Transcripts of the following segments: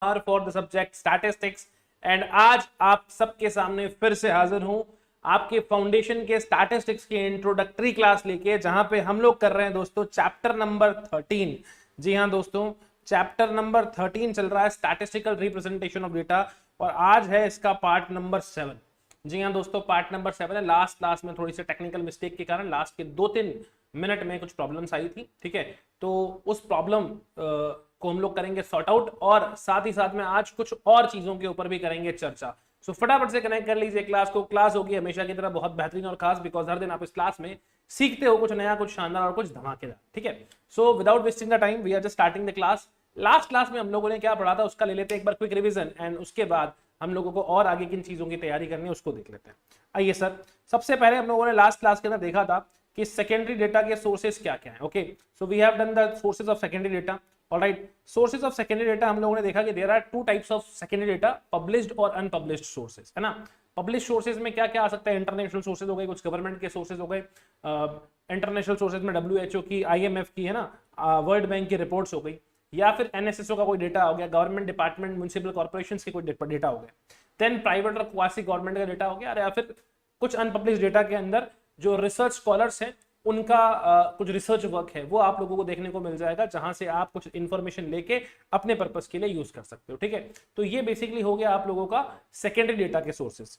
For the subject statistics. And आज आप सबके सामने फिर से हाजिर हूं आपके फाउंडेशन के स्टैटिस्टिक्स की इंट्रोडक्टरी क्लास लेके, जहां पे हम लोग कर रहे हैं दोस्तों चैप्टर नंबर 13। जी हाँ दोस्तों, चैप्टर नंबर 13 चल रहा है स्टैटिस्टिकल रिप्रेजेंटेशन ऑफ डेटा, और आज है इसका पार्ट नंबर 7। जी हाँ दोस्तों, पार्ट नंबर 7 है। लास्ट क्लास में थोड़ी सी टेक्निकल मिस्टेक के कारण लास्ट के 2-3 मिनट में कुछ प्रॉब्लम्स आई थी, ठीक है। तो उस प्रॉब्लम को हम लोग करेंगे सॉर्ट आउट, और साथ ही साथ में आज कुछ और चीजों के ऊपर भी करेंगे चर्चा। सो फटाफट से कनेक्ट कर लीजिए क्लास को। क्लास होगी हमेशा की तरह बहुत बेहतरीन और खास, बिकॉज हर दिन आप इस क्लास में सीखते हो कुछ नया, कुछ शानदार और कुछ धमाकेदार, ठीक है। So without wasting the time we are just starting the class. Last class में हम लोगों ने क्या पढ़ा था उसका ले लेते हैं एक बार क्विक रिवीजन, एंड उसके बाद हम लोगों को और आगे किन चीजों की तैयारी करनी है उसको देख लेते हैं। आइए सर, सबसे पहले हम लोगों ने लास्ट क्लास के अंदर देखा था कि सेकेंडरी डेटा के सोर्सेज क्या क्या है। Okay, so we have done the sources of secondary data. Alright, sources of secondary data हम लोगों ने देखा कि there are 2 types of secondary data, published और अनपब्लिश्ड सोर्सेज, है ना। पब्लिश सोर्सेज में क्या क्या आ सकता है? इंटरनेशनल सोर्सेज हो गए, कुछ गवर्नमेंट के सोर्सेज हो गए। इंटरनेशनल सोर्सेज में WHO की, IMF की, है ना, वर्ल्ड बैंक की रिपोर्ट्स हो गई, या फिर NSSO का कोई डेटा हो गया, गवर्नमेंट डिपार्टमेंट म्युनिसिपल कॉर्पोरेशंस की कोई डेटा हो गया। देन प्राइवेट और क्वासी गवर्नमेंट का डेटा हो गया, या फिर कुछ अनपब्लिश डेटा के अंदर जो रिसर्च स्कॉलर्स हैं उनका कुछ रिसर्च वर्क है, वो आप लोगों को देखने को मिल जाएगा, जहां से आप कुछ इंफॉर्मेशन लेके अपने पर्पस के लिए यूज कर सकते हो, ठीक है। तो ये बेसिकली हो गया आप लोगों का सेकेंडरी डेटा के सोर्सेज।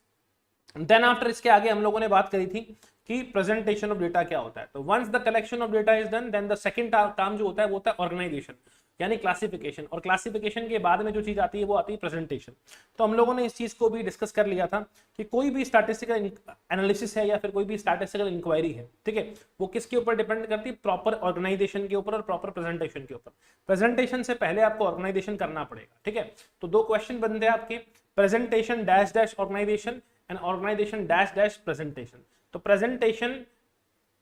देन आफ्टर इसके आगे हम लोगों ने बात करी थी कि प्रेजेंटेशन ऑफ डेटा क्या होता है। तो once the collection of data is done, then the second काम जो होता है वो होता है ऑर्गेनाइजेशन, यानी क्लासिफिकेशन। और क्लासिफिकेशन के बाद में जो चीज आती है वो आती है प्रेजेंटेशन। तो हम लोगों ने इस चीज को भी डिस्कस कर लिया था कि कोई भी स्टैटिस्टिकल एनालिसिस है या फिर कोई भी स्टैटिस्टिकल इंक्वायरी है, ठीक है, वो किसके ऊपर डिपेंड करती है? प्रॉपर ऑर्गेनाइजेशन के ऊपर और प्रॉपर प्रेजेंटेशन के ऊपर। प्रेजेंटेशन से पहले आपको ऑर्गेनाइजेशन करना पड़ेगा, ठीक है। तो 2 क्वेश्चन बनते हैं आपके, presentation dash dash organisation and organisation dash dash presentation. तो प्रेजेंटेशन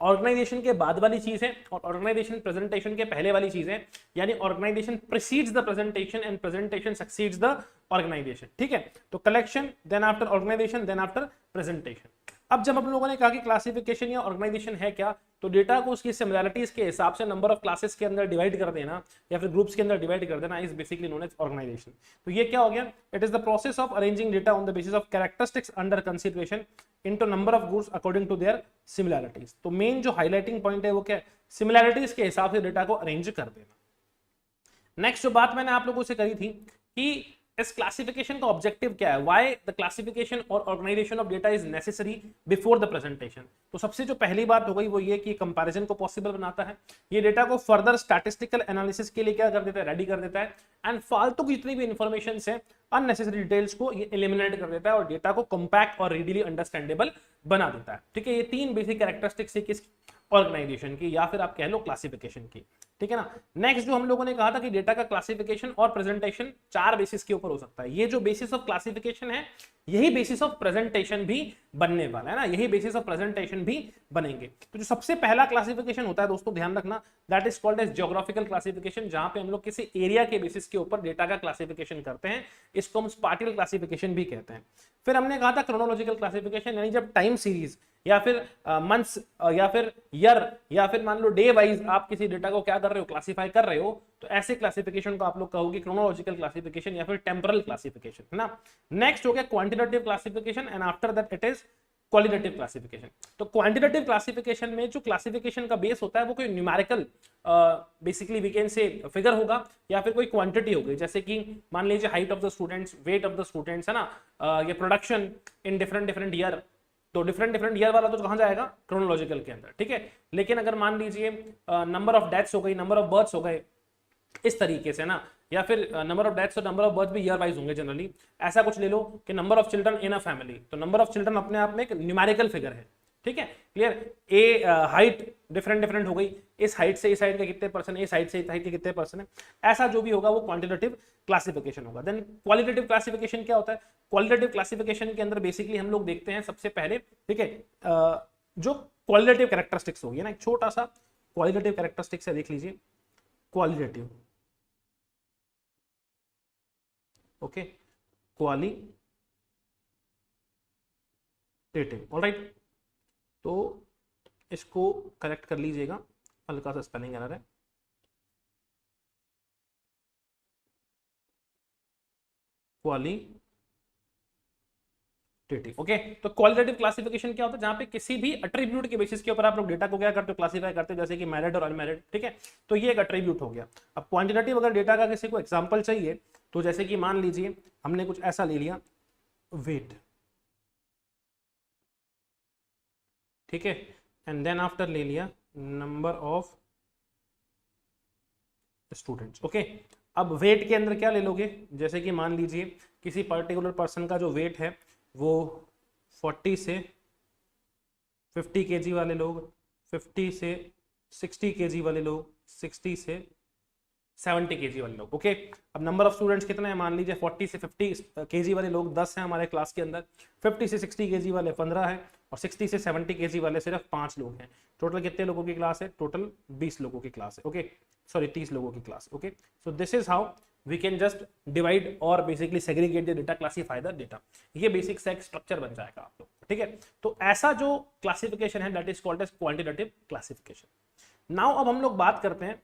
ऑर्गेनाइजेशन के बाद वाली चीज है और ऑर्गेनाइजेशन प्रेजेंटेशन के पहले वाली चीज है, यानी organisation precedes the presentation and presentation succeeds the organisation, ठीक है। तो collection, then after organisation, then after presentation. अब जब हम लोगों ने कहा कि क्लासिफिकेशन या ऑर्गेनाइजेशन है क्या, तो डेटा को उसकी सिमिलैरिटीज के हिसाब से नंबर ऑफ क्लासेस के अंदर डिवाइड कर देना या फिर ग्रुप्स के अंदर डिवाइड कर देना is basically known as organisation. तो ये क्या हो गया? It is the process of arranging data on the basis of characteristics under consideration into number of groups according to their similarities. तो मेन जो हाईलाइटिंग पॉइंट है वो क्या है? सिमिलैरिटीज के हिसाब से डेटा को अरेंज कर देना। नेक्स्ट जो बात मैंने आप लोगों से करी थी कि इस क्लासिफिकेशन का ऑब्जेक्टिव क्या है, व्हाई द क्लासिफिकेशन और organisation of data is necessary before the presentation. तो सबसे जो पहली बात हो गई वो ये कि कंपैरिजन को पॉसिबल बनाता है, ये डेटा को फर्दर स्टैटिस्टिकल एनालिसिस के लिए क्या कर देता है? रेडी कर देता है, एंड फालतू की जितनी भी इंफॉर्मेशन है, अननेसेसरी डिटेल्स को ये एलिमिनेट कर देता है और डेटा को कॉम्पैक्ट और रीडीली अंडरस्टैंडेबल बना देता है, ठीक है। ये 3 बेसिक कैरेक्टरिस्टिक्स है किस ऑर्गेनाइजेशन की, या फिर आप कह लो क्लासिफिकेशन की, ठीक है ना। नेक्स्ट जो हम लोगों ने कहा था कि डेटा का क्लासिफिकेशन और प्रेजेंटेशन 4 बेसिस के ऊपर हो सकता है। ये जो बेसिस ऑफ क्लासिफिकेशन है यही बेसिस ऑफ प्रेजेंटेशन भी बनने वाला है ना, यही बेसिस ऑफ प्रेजेंटेशन भी बनेंगे। तो जो सबसे पहला क्लासिफिकेशन होता है दोस्तों, ध्यान रखना, that is called as geographical classification, जहां पे हम लोग किसी एरिया के बेसिस के ऊपर डेटा का क्लासिफिकेशन करते हैं। इसको हम स्पाटियल क्लासिफिकेशन भी कहते हैं। फिर हमने कहा था क्रोनोलॉजिकल क्लासिफिकेशन, यानी जब टाइम सीरीज या फिर मंथ्स या फिर ईयर या फिर मान लो डे वाइज आप किसी डेटा को क्या कर रहे हो? क्लासिफाई कर रहे हो। तो ऐसे क्लासिफिकेशन को आप लोग कहोगे क्रोनोलॉजिकल क्लासिफिकेशन या फिर टेम्परल क्लासिफिकेशन, है ना। नेक्स्ट हो गया quantitative classification, and after that it is qualitative classification. तो क्वांटिटेटिव क्लासिफिकेशन में जो क्लासिफिकेशन का बेस होता है वो कोई numerical basically we can say figure होगा, या फिर कोई क्वांटिटी होगी, जैसे कि मान लीजिए height of the students, weight of the students, है ना, ये प्रोडक्शन इन डिफरेंट ईयर। तो डिफरेंट ईयर वाला तो कहां जाएगा? क्रोनोलॉजिकल के अंदर, ठीक है। लेकिन अगर मान लीजिए नंबर ऑफ डेथ्स हो गई, नंबर ऑफ बर्थ्स हो गए, इस तरीके से ना, या फिर नंबर ऑफ डेथ्स और नंबर ऑफ बर्थ भी ईयर वाइज होंगे जनरली। ऐसा कुछ ले लो कि number of children in a family, तो नंबर ऑफ चिल्ड्रन अपने आप में एक न्यूमेरिकल फिगर है, ठीक है, क्लियर। ए हाइट डिफरेंट हो गई, इस हाइट से इस हाइट के कितने परसेंट, इस हाइट से इस हाइट के कितने परसेंट है, ऐसा जो भी होगा वो क्वांटिटेटिव क्लासिफिकेशन होगा। देन क्वालिटेटिव क्लासिफिकेशन क्या होता है? क्वालिटेटिव क्लासिफिकेशन के अंदर बेसिकली हम लोग देखते हैं सबसे पहले, ठीक है, जो क्वालिटेटिव कैरेक्टरिस्टिक्स होगी ना, एक छोटा सा क्वालिटेटिव कैरेक्टरिस्टिक्स है, देख लीजिए, क्वालिटेटिव, ओके, क्वालिटेटिव, ऑलराइट। तो इसको करेक्ट कर लीजिएगा, हल्का सा स्पेलिंग एरर है। क्वालिटेटिव। ओके, तो क्वालिटेटिव क्लासिफिकेशन क्या होता है, जहां पे किसी भी अट्रीब्यूट के बेसिस के ऊपर आप लोग डेटा को क्या करते हो, क्लासिफाई करते हो, जैसे कि मैरिड और अनमैरिड। ठीक है, तो ये एक अट्रीब्यूट हो गया। अब क्वांटिटेटिव अगर डेटा का किसी को एग्जांपल चाहिए, तो जैसे कि मान लीजिए हमने कुछ ऐसा ले लिया, वेट, ठीक है, एंड देन आफ्टर ले लिया नंबर ऑफ स्टूडेंट्स। ओके, अब वेट के अंदर क्या ले लोगे, जैसे कि मान लीजिए किसी पर्टिकुलर पर्सन का जो वेट है वो 40 से 50 केजी वाले लोग, 50 से 60 केजी वाले लोग, 60 से 70 केजी वाले लोग। ओके, अब नंबर ऑफ स्टूडेंट्स कितने हैं, मान लीजिए 40 से 50 केजी वाले लोग 10 हैं हमारे क्लास के अंदर, 50 से 60 केजी वाले 15 हैं, और 60 से 70 केजी वाले सिर्फ 5 लोग हैं। टोटल कितने लोगों की क्लास है, टोटल 20 लोगों की क्लास है। ओके, सॉरी 30 लोगों की class. Okay, so this is how we can just divide और basically segregate the data, classify the data. ये बेसिक सा एक स्ट्रक्चर बन जाएगा आप लोग। ठीक है, तो ऐसा जो क्लासिफिकेशन है that is called as quantitative classification. Now अब हम लोग बात करते हैं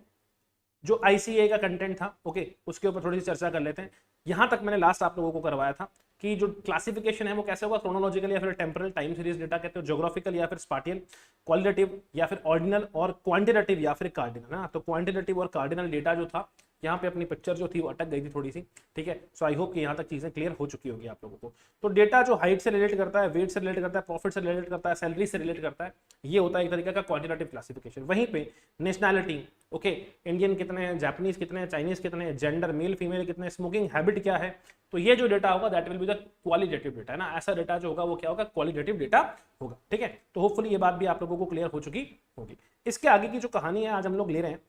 जो आईसीए का कंटेंट था। ओके, उसके ऊपर थोड़ी सी चर्चा कर लेते हैं। यहां तक मैंने लास्ट आप लोगों को करवाया था कि जो क्लासिफिकेशन है वो कैसे होगा, क्रोनोलॉजिकल या फिर टेम्परल, टाइम सीरीज डेटा कहते हो, ज्योग्राफिकल या फिर स्पाटियल, क्वालिटेटिव या फिर ऑर्डिनल, और क्वांटिटेटिव या फिर कार्डिनल ना। तो क्वांटिटेटिव और कार्डिनल डेटा जो था, यहाँ पे अपनी पिक्चर जो थी वो अटक गई थी थोड़ी सी। ठीक है, सो आई होप कि यहाँ तक चीजें क्लियर हो चुकी होगी आप लोगों को। तो डेटा जो हाइट से रिलेट करता है, वेट से रिलेट करता है, प्रॉफिट से रिलेट करता है, सैलरी से रिलेट करता है, ये होता है एक तरीके का क्वांटिटेटिव क्लासिफिकेशन। वहीं पे नेशनैलिटी, ओके, इंडियन कितने हैं, जापानीज कितने हैं, चाइनीज कितने हैं, जेंडर मेल फीमेल कितने हैं, स्मोकिंग हैबिट क्या है, तो ये जो डेटा होगा that will be the qualitative data है ना। ऐसा डेटा जो होगा वो क्या होगा, क्वालिटेटिव डेटा होगा। ठीक है, तो होपफुली ये बात भी आप लोगों को क्लियर हो चुकी होगी। इसके आगे की जो कहानी है आज हम लोग ले रहे हैं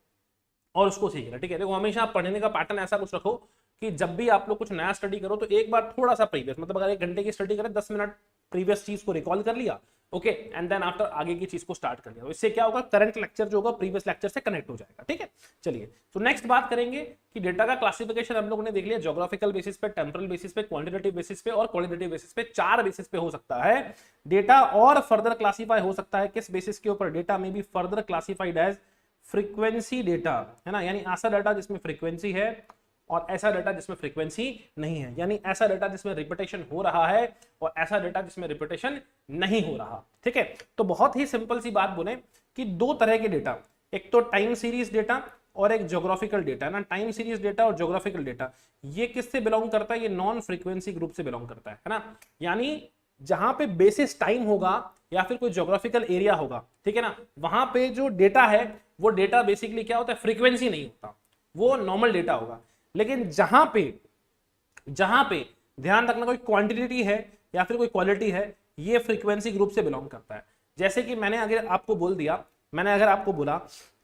और उसको सीख रहे हैं। ठीक है, देखो हमेशा आप पढ़ने का पैटर्न ऐसा कुछ रखो कि जब भी आप लोग कुछ नया स्टडी करो तो एक बार थोड़ा सा प्रीवियस, मतलब अगर 1 घंटे की स्टडी करें 10 मिनट प्रीवियस चीज को रिकॉल कर लिया, ओके, एंड देन आफ्टर आगे की चीज को स्टार्ट कर लिया। इससे क्या होगा, करंट लेक्चर जो होगा प्रीवियस लेक्चर से कनेक्ट हो जाएगा। ठीक है, चलिए तो नेक्स्ट बात करेंगे कि डेटा का क्लासिफिकेशन हम लोगों ने देख लिया, ज्योग्राफिकल बेसिस पे, टेम्परल बेसिस पे, क्वांटिटेटिव बेसिस पे और क्वालिटेटिव बेसिस पे, 4 बेसिस पे हो सकता है डेटा। और फर्दर क्लासीफाई हो सकता है किस बेसिस के ऊपर, data may be further classified as frequency data, है ना, यानी ऐसा डाटा जिसमें फ्रीक्वेंसी है और ऐसा डाटा जिसमें फ्रीक्वेंसी नहीं है, यानी ऐसा डाटा जिसमें रिपीटेशन हो रहा है और ऐसा डाटा जिसमें रिपीटेशन नहीं हो रहा। ठीक है, तो बहुत ही सिंपल सी बात बोले कि 2 तरह के डेटा, एक तो टाइम सीरीज डेटा और एक ज्योग्राफिकल डेटा ना। टाइम सीरीज डेटा और ज्योग्राफिकल डेटा ये किससे बिलोंग करता है, ये नॉन फ्रीक्वेंसी ग्रुप से बिलोंग करता है ना। यानी जहां पे बेसिस टाइम होगा या फिर कोई ज्योग्राफिकल एरिया होगा, ठीक है ना, वहां पे जो डेटा है वो डेटा बेसिकली क्या होता है, फ्रीक्वेंसी नहीं होता, वो नॉर्मल डेटा होगा। लेकिन जहां पे ध्यान रखना कोई क्वांटिटी है या फिर कोई क्वालिटी है, ये फ्रीक्वेंसी ग्रुप से बिलोंग करता है। जैसे कि मैंने अगर आपको बोला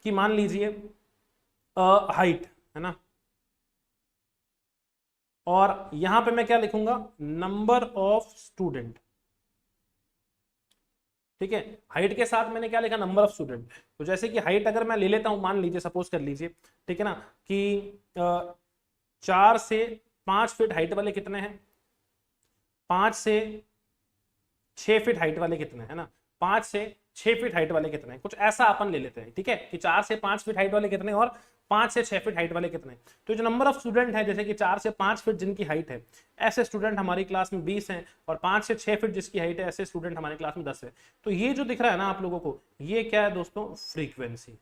कि मान लीजिए हाइट है ना, और यहां पे मैं क्या लिखूंगा, नंबर ऑफ स्टूडेंट। ठीक है, हाइट के साथ मैंने क्या लिखा, नंबर ऑफ स्टूडेंट। तो जैसे कि हाइट अगर मैं ले लेता हूं, मान लीजिए सपोज कर लीजिए, ठीक है ना, कि 4 से 5 फीट हाइट वाले कितने हैं, 5 से 6 फीट हाइट वाले कितने हैं ना, 5 से 6 फीट हाइट वाले कितने हैं, कुछ ऐसा अपन ले लेते हैं। ठीक है, कि 4 से 5 फीट हाइट वाले कितने और 5 से 6 फीट हाइट वाले कितने। तो जो नंबर ऑफ स्टूडेंट है, जैसे कि 4 से 5 फीट जिनकी हाइट है, ऐसे स्टूडेंट हमारी क्लास में 20 हैं, और 5 से 6 फीट जिसकी हाइट है, ऐसे स्टूडेंट हमारी क्लास में 10 है। तो ये जो दिख रहा है ना आप लोगों को, ये क्या है दोस्तों, फ्रीक्वेंसी।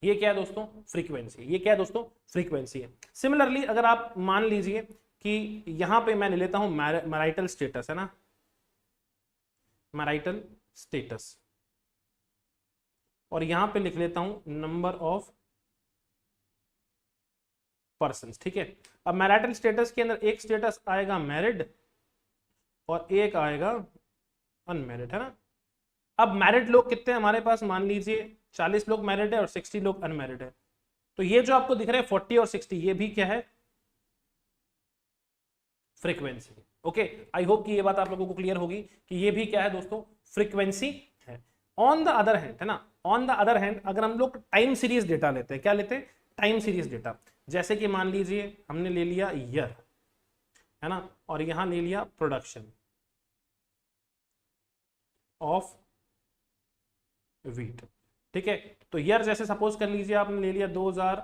ये क्या है दोस्तों, फ्रीक्वेंसी। ये क्या है दोस्तों, फ्रीक्वेंसी है। सिमिलरली अगर आप मान लीजिए कि यहां पे मैं ले लेता हूं मैरिटल स्टेटस, है ना, मैरिटल स्टेटस, और यहां पे लिख लेता हूं नंबर ऑफ पर्सन्स। ठीक है, अब मैरिटल स्टेटस के अंदर एक स्टेटस आएगा मैरिड और एक आएगा अनमैरिड, है ना। अब मैरिड लोग कितने हैं हमारे पास, मान लीजिए 40 लोग मैरिड है और 60 लोग अनमैरिड है। तो ये जो आपको दिख रहे हैं 40 और 60, ये भी क्या है, फ्रीक्वेंसी। ओके, आई होप कि ये बात आप लोगों को क्लियर होगी कि ये भी क्या है दोस्तों, फ्रीक्वेंसी है। ऑन द अदर हैंड, है ना, ऑन द अदर हैंड अगर हम लोग टाइम सीरीज डेटा लेते हैं, क्या लेते हैं, टाइम सीरीज डेटा। जैसे कि मान लीजिए हमने ले लिया ईयर, है ना, और यहां ले लिया प्रोडक्शन ऑफ वीट। ठीक है, तो ईयर जैसे सपोज कर लीजिए आपने ले लिया 2000,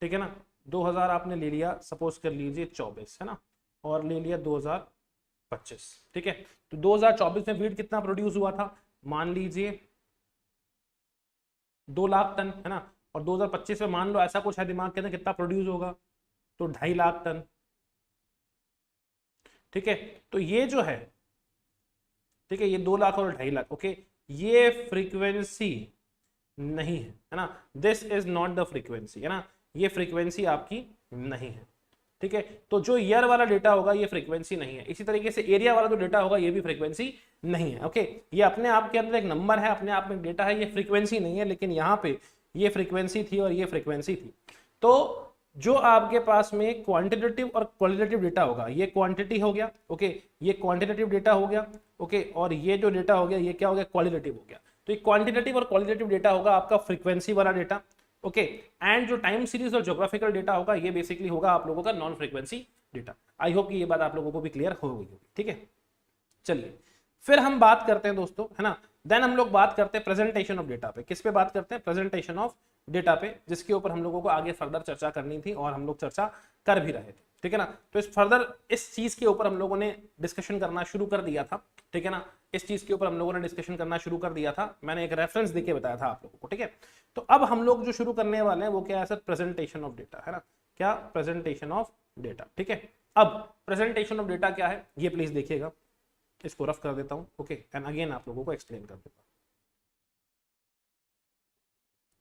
ठीक है ना, 2000 आपने ले लिया, सपोज कर लीजिए 24 है ना, और ले लिया 2025, ठीक है। तो 2024 में वीट कितना प्रोड्यूस हुआ था, मान लीजिए 2 लाख टन है ना, और 2025 में मान लो ऐसा कुछ है दिमाग के अंदर कितना प्रोड्यूस होगा, तो 2.5 लाख टन, ठीक है। तो ये जो है, ठीक है, ये 2 लाख और 2.5 लाख, ओके, ये फ्रीक्वेंसी नहीं है ना, this is not the frequency, है ना, ये फ्रीक्वेंसी आपकी नहीं है, ठीक है। तो जो ईयर वाला डेटा होगा ये फ्रीक्वेंसी नहीं है, इसी तरीके से एरिया वाला जो डेटा होगा ये भी फ्रीक्वेंसी नहीं है, ओके। ये अपने आप के अंदर एक नंबर है, अपने आप में डेटा है, ये फ्रीक्वेंसी नहीं है, लेकिन यहाँ पे ये फ्रीक्वेंसी थी और ये फ्रीक्वेंसी थी। तो जो आपके पास में क्वांटिटेटिव और क्वालिटेटिव डेटा होगा, ये क्वांटिटी हो गया, ओके, ये क्वांटिटेटिव डेटा हो गया, ओके, और ये जो डेटा हो गया ये क्या हो गया, क्वालिटेटिव हो गया। तो ये क्वांटिटेटिव और क्वालिटेटिव डेटा होगा आपका फ्रीक्वेंसी वाला डेटा, ओके, एंड जो टाइम सीरीज और ज्योग्राफिकल डेटा होगा ये बेसिकली होगा आप लोगों का non frequency data. I hope कि ये बात आप लोगों को भी क्लियर हो गई होगी, ठीक है। चलिए फिर हम बात करते हैं दोस्तों, है ना, देन हम लोग बात करते हैं प्रेजेंटेशन ऑफ डेटा पे। किस पे बात करते हैं, प्रेजेंटेशन ऑफ डेटा पे, जिसके ऊपर हम लोगों को आगे फर्दर चर्चा करनी थी और हम लोग चर्चा कर भी रहे थे, ठीक है ना। तो इस फर्दर इस चीज के ऊपर हम लोगों ने डिस्कशन करना शुरू कर दिया था, ठीक है ना, इस चीज के ऊपर हम लोगों ने डिस्कशन करना शुरू कर दिया था, मैंने एक रेफरेंस देके बताया था आप लोगों को, ठीक है। तो अब हम लोग जो शुरू करने वाले हैं वो क्या है सर, प्रेजेंटेशन ऑफ डेटा, है ना, क्या, प्रेजेंटेशन ऑफ डेटा, ठीक है। अब प्रेजेंटेशन ऑफ डेटा क्या है ये प्लीज देखिएगा, इसको रफ कर देता हूं, ओके, एंड अगेन आप लोगों को एक्सप्लेन कर देता हूं,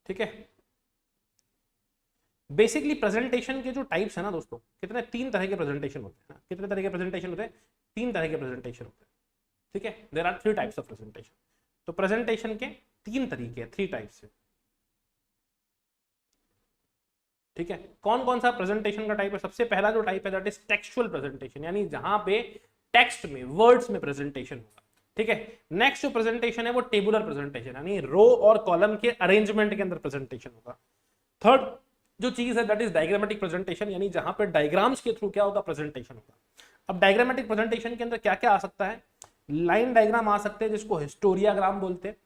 ठीक है। बेसिकली प्रेजेंटेशन के जो टाइप्स है ना दोस्तों, कितने, 3 तरह के प्रेजेंटेशन होते हैं ना, कितने तरह के प्रेजेंटेशन होते हैं, 3 तरह के प्रेजेंटेशन होते हैं, ठीक है। There are 3 types of presentation. तो प्रेजेंटेशन के 3 तरीके हैं, 3 टाइप्स है, ठीक है। कौन कौन सा प्रेजेंटेशन का टाइप है, सबसे पहला जो टाइप है दैट इज टेक्सचुअल प्रेजेंटेशन, यानी जहां पे टेक्स्ट में वर्ड्स में प्रेजेंटेशन होगा, ठीक है। नेक्स्ट जो प्रेजेंटेशन है वो टेबुलर प्रेजेंटेशन, यानी रो और कॉलम के अरेंजमेंट के अंदर प्रेजेंटेशन होगा। थर्ड जो चीज है दैट इज डायग्रामेटिक प्रेजेंटेशन, यानी जहां पे डायग्राम्स के थ्रू क्या होगा, प्रेजेंटेशन होगा। अब डायग्रामेटिक प्रेजेंटेशन के अंदर क्या क्या आ सकता है, लाइन डायग्राम आ सकते हैं जिसको हिस्टोरियाग्राम बोलते हैं,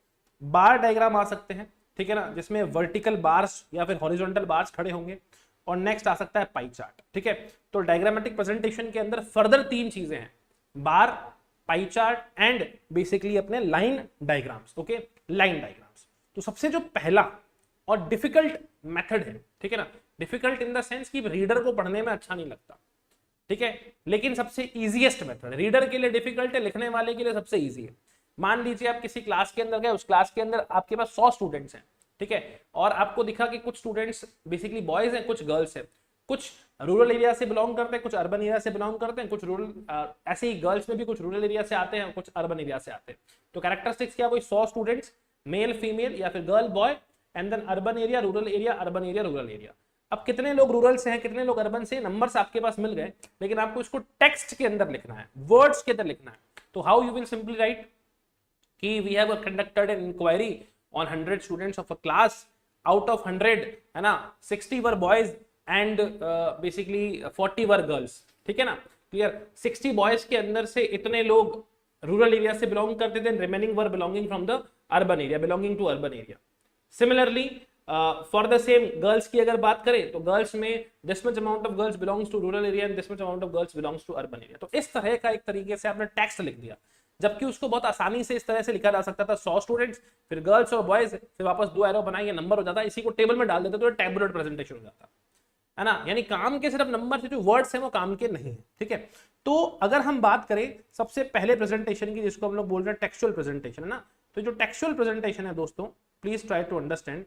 बार डायग्राम आ सकते हैं, ठीक है ना, जिसमें वर्टिकल बार्स या फिर हॉरिजॉन्टल बार्स खड़े होंगे, और नेक्स्ट आ सकता है पाई चार्ट, ठीक है। तो डायग्रामेटिक प्रेजेंटेशन के अंदर फर्दर 3 चीजें हैं, बार, पाई चार्ट एंड बेसिकली अपने line diagrams, okay, line diagrams. तो सबसे जो पहला और डिफिकल्ट मेथड है, ठीक है ना, डिफिकल्ट इन द सेंस कि रीडर को पढ़ने में अच्छा नहीं लगता, ठीक है, लेकिन सबसे इजीएस्ट मेथड, रीडर के लिए डिफिकल्ट है, लिखने वाले के लिए सबसे इजी है। मान लीजिए आप किसी क्लास के अंदर गए, उस क्लास के अंदर आपके पास 100 स्टूडेंट्स हैं, ठीक है, और आपको दिखा कि कुछ स्टूडेंट्स बेसिकली बॉयज हैं, कुछ गर्ल्स हैं, कुछ रूरल एरिया से बिलोंग करते हैं, कुछ अर्बन एरिया से बिलोंग करते हैं, कुछ रूरल, ऐसे ही गर्ल्स में भी कुछ रूरल एरिया से आते हैं, कुछ अर्बन एरिया से आते हैं। तो कैरेक्टरिस्टिक्स क्या, कोई 100 स्टूडेंट्स, मेल फीमेल या फिर girl boy, and then urban area, rural area, urban area, rural area. अब कितने लोग रूरल से हैं, कितने लोग अर्बन से, नंबर्स आपके पास मिल गए, लेकिन आपको इसको टेक्स्ट के अंदर लिखना है, वर्ड्स के अंदर लिखना है। तो how you will simply write कि we have conducted an inquiry on 100 students of a class, out of 100 है ना 60 were boys and basically 40 were girls, ठीक है ना, क्लियर। 60 बॉयज के अंदर से इतने लोग रूरल एरिया से बिलोंग करते थे, remaining were belonging from the urban area, belonging to urban area. Similarly for the same girls की अगर बात करें तो गर्ल्स में this much amount of girls belongs to rural area and this much amount of girls belongs to urban area. तो इस तरह का एक तरीके से आपने टेक्स्ट लिख दिया, जबकि उसको बहुत आसानी से इस तरह से लिखा जा सकता था, 100 स्टूडेंट्स, फिर गर्ल्स और बॉयज, फिर वापस 2 एरो बनाएंगे, नंबर हो जाता, इसी को टेबल में डाल देते तो टैबुलर प्रेजेंटेशन हो जाता, है ना। यानी काम के सिर्फ नंबर से, जो वर्ड्स हैं वो काम के नहीं है, ठीक है। तो अगर हम बात करें सबसे पहले प्रेजेंटेशन की, जिसको हम लोग बोल रहे हैं टेक्सचुअल प्रेजेंटेशन, है ना, तो जो टेक्सचुअल प्रेजेंटेशन है दोस्तों, प्लीज ट्राई टू अंडरस्टैंड,